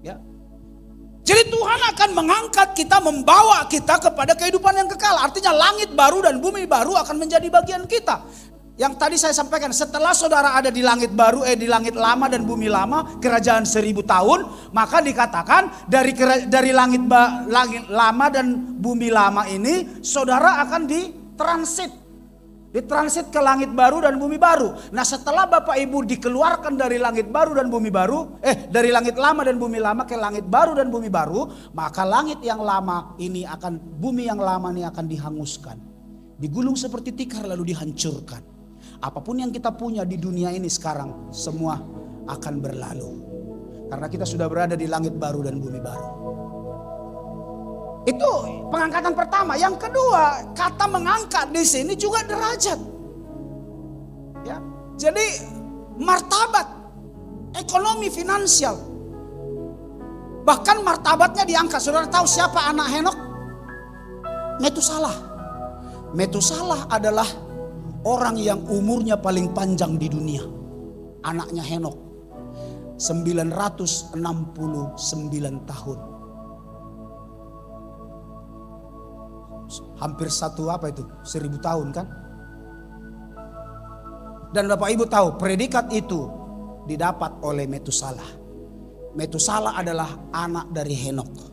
Ya. Jadi Tuhan akan mengangkat kita, membawa kita kepada kehidupan yang kekal. Artinya langit baru dan bumi baru akan menjadi bagian kita. Yang tadi saya sampaikan, setelah saudara ada di langit baru, di langit lama dan bumi lama, kerajaan 1000 tahun, maka dikatakan dari langit lama dan bumi lama ini, saudara akan ditransit ke langit baru dan bumi baru. Nah, setelah Bapak Ibu dikeluarkan dari langit baru dan bumi baru, dari langit lama dan bumi lama ke langit baru dan bumi baru, maka langit yang lama ini bumi yang lama ini akan dihanguskan. Digulung seperti tikar lalu dihancurkan. Apapun yang kita punya di dunia ini sekarang semua akan berlalu. Karena kita sudah berada di langit baru dan bumi baru. Itu pengangkatan pertama. Yang kedua, kata mengangkat di sini juga derajat. Ya, jadi martabat, ekonomi, finansial. Bahkan martabatnya diangkat. Saudara tahu siapa anak Henokh? Metusalah. Metusalah adalah orang yang umurnya paling panjang di dunia. Anaknya Henokh 969 tahun. Hampir 1000 tahun kan. Dan Bapak Ibu tahu predikat itu didapat oleh Metusalah. Metusalah adalah anak dari Henokh.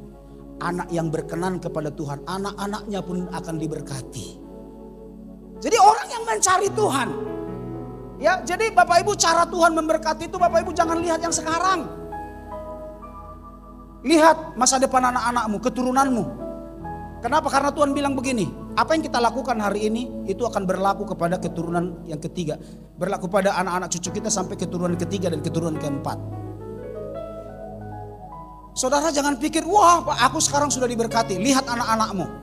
Anak yang berkenan kepada Tuhan. Anak-anaknya pun akan diberkati. Jadi orang yang mencari Tuhan. Ya, jadi Bapak Ibu cara Tuhan memberkati itu Bapak Ibu jangan lihat yang sekarang. Lihat masa depan anak-anakmu, keturunanmu. Kenapa? Karena Tuhan bilang begini, apa yang kita lakukan hari ini itu akan berlaku kepada keturunan yang ketiga. Berlaku pada anak-anak cucu kita sampai keturunan ketiga dan keturunan keempat. Saudara jangan pikir, wah aku sekarang sudah diberkati. Lihat anak-anakmu.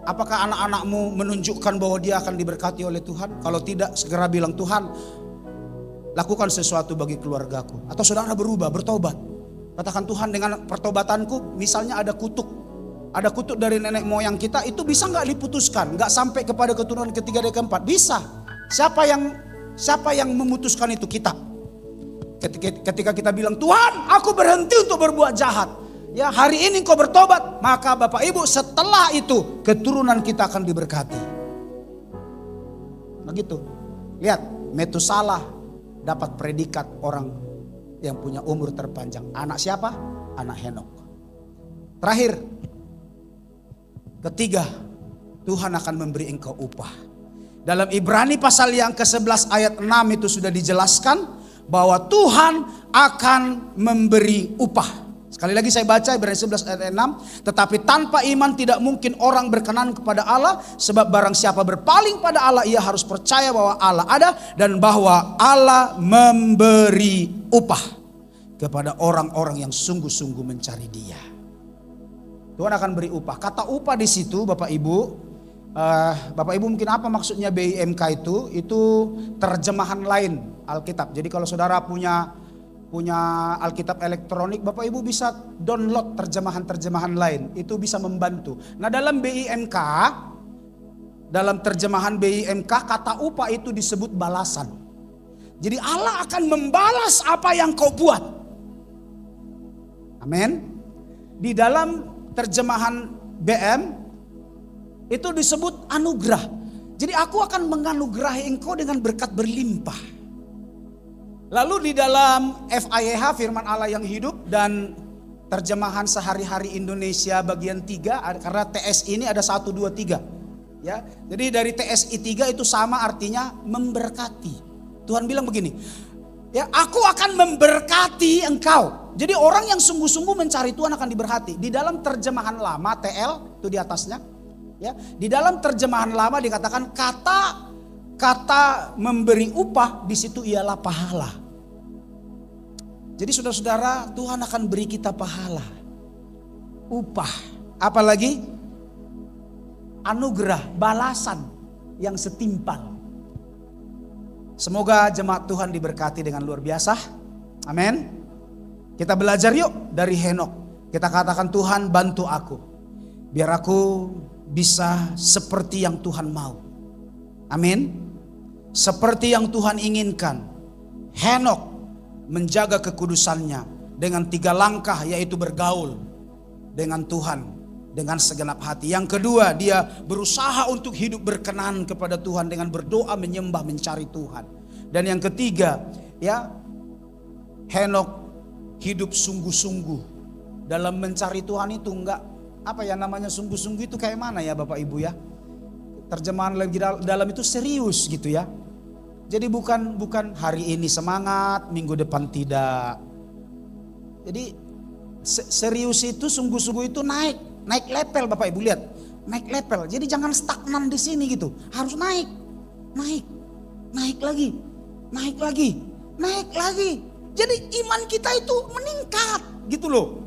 Apakah anak-anakmu menunjukkan bahwa dia akan diberkati oleh Tuhan? Kalau tidak, segera bilang, Tuhan lakukan sesuatu bagi keluargaku. Atau saudara berubah, bertobat. Katakan, Tuhan dengan pertobatanku misalnya ada kutuk. Ada kutuk dari nenek moyang kita, itu bisa gak diputuskan? Gak sampai kepada keturunan ketiga dan keempat? Bisa. Siapa yang memutuskan itu? Kita. Ketika kita bilang, Tuhan aku berhenti untuk berbuat jahat. Ya, hari ini kau bertobat, maka Bapak Ibu setelah itu keturunan kita akan diberkati. Begitu. Lihat, Metusalah dapat predikat orang yang punya umur terpanjang. Anak siapa? Anak Henokh. Terakhir, ketiga, Tuhan akan memberi engkau upah. Dalam Ibrani pasal yang ke-11 ayat 6 itu sudah dijelaskan bahwa Tuhan akan memberi upah. Sekali lagi saya baca Ibrani 11 ayat 6. Tetapi tanpa iman tidak mungkin orang berkenan kepada Allah. Sebab barang siapa berpaling pada Allah, ia harus percaya bahwa Allah ada dan bahwa Allah memberi upah kepada orang-orang yang sungguh-sungguh mencari Dia. Tuhan akan beri upah. Kata upah di situ Bapak Ibu, Bapak Ibu mungkin apa maksudnya BIMK itu? Itu terjemahan lain Alkitab. Jadi kalau saudara punya Alkitab elektronik, Bapak Ibu bisa download terjemahan-terjemahan lain. Itu bisa membantu. Nah dalam BIMK, dalam terjemahan BIMK kata upah itu disebut balasan. Jadi Allah akan membalas apa yang kau buat. Amin. Di dalam terjemahan BM itu disebut anugerah. Jadi aku akan menganugerahi engkau dengan berkat berlimpah. Lalu di dalam FIEH firman Allah yang hidup dan terjemahan sehari-hari Indonesia bagian 3, karena TS ini ada 1, 2, 3. Ya, jadi dari TSI 3 itu sama artinya memberkati. Tuhan bilang begini, ya, aku akan memberkati engkau. Jadi orang yang sungguh-sungguh mencari Tuhan akan diberkati. Di dalam terjemahan lama TL itu di atasnya, ya, di dalam terjemahan lama dikatakan kata memberi upah di situ ialah pahala. Jadi saudara-saudara, Tuhan akan beri kita pahala, upah, apalagi anugerah, balasan yang setimpal. Semoga jemaat Tuhan diberkati dengan luar biasa. Amin. Kita belajar yuk dari Henokh. Kita katakan, Tuhan bantu aku, biar aku bisa seperti yang Tuhan mau. Amin. Seperti yang Tuhan inginkan. Henokh menjaga kekudusannya dengan 3 langkah, yaitu bergaul dengan Tuhan dengan segenap hati. Yang kedua, dia berusaha untuk hidup berkenan kepada Tuhan dengan berdoa, menyembah, mencari Tuhan. Dan yang ketiga, ya, Henokh hidup sungguh-sungguh dalam mencari Tuhan. Itu enggak, apa ya namanya sungguh-sungguh itu kayak mana ya Bapak Ibu ya? Terjemahan lagi dalam itu serius gitu ya. Jadi bukan hari ini semangat, minggu depan tidak. Jadi serius itu, sungguh-sungguh itu naik level Bapak Ibu, lihat. Naik level. Jadi jangan stagnan di sini gitu. Harus naik lagi. Jadi iman kita itu meningkat gitu loh.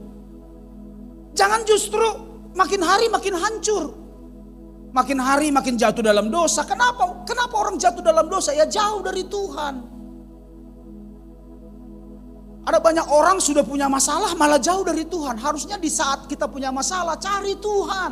Jangan justru makin hari makin hancur. Makin hari makin jatuh dalam dosa. Kenapa orang jatuh dalam dosa? Ya jauh dari Tuhan. Ada banyak orang sudah punya masalah malah jauh dari Tuhan. Harusnya di saat kita punya masalah cari Tuhan.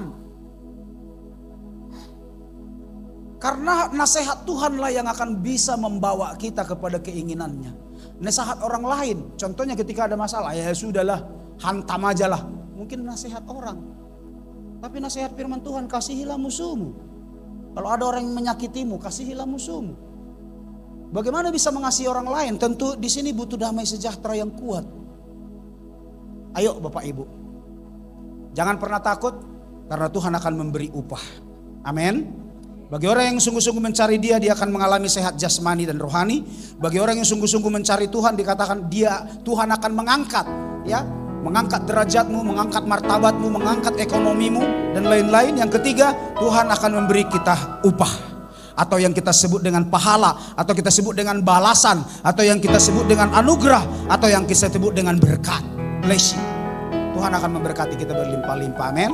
Karena nasihat Tuhanlah yang akan bisa membawa kita kepada keinginannya. Nasihat orang lain, contohnya ketika ada masalah, ya sudahlah, hantam aja lah. Mungkin nasihat orang. Tapi nasihat firman Tuhan, kasihilah musuhmu. Kalau ada orang yang menyakitimu, kasihilah musuhmu. Bagaimana bisa mengasihi orang lain? Tentu di sini butuh damai sejahtera yang kuat. Ayo Bapak Ibu, jangan pernah takut karena Tuhan akan memberi upah. Amin. Bagi orang yang sungguh-sungguh mencari Dia akan mengalami sehat jasmani dan rohani. Bagi orang yang sungguh-sungguh mencari Tuhan, dikatakan Tuhan akan mengangkat, ya, mengangkat derajatmu, mengangkat martabatmu, mengangkat ekonomimu dan lain-lain. Yang ketiga, Tuhan akan memberi kita upah, atau yang kita sebut dengan pahala, atau kita sebut dengan balasan, atau yang kita sebut dengan anugerah, atau yang kita sebut dengan berkat, blessing. Tuhan akan memberkati kita berlimpah-limpah. Amin.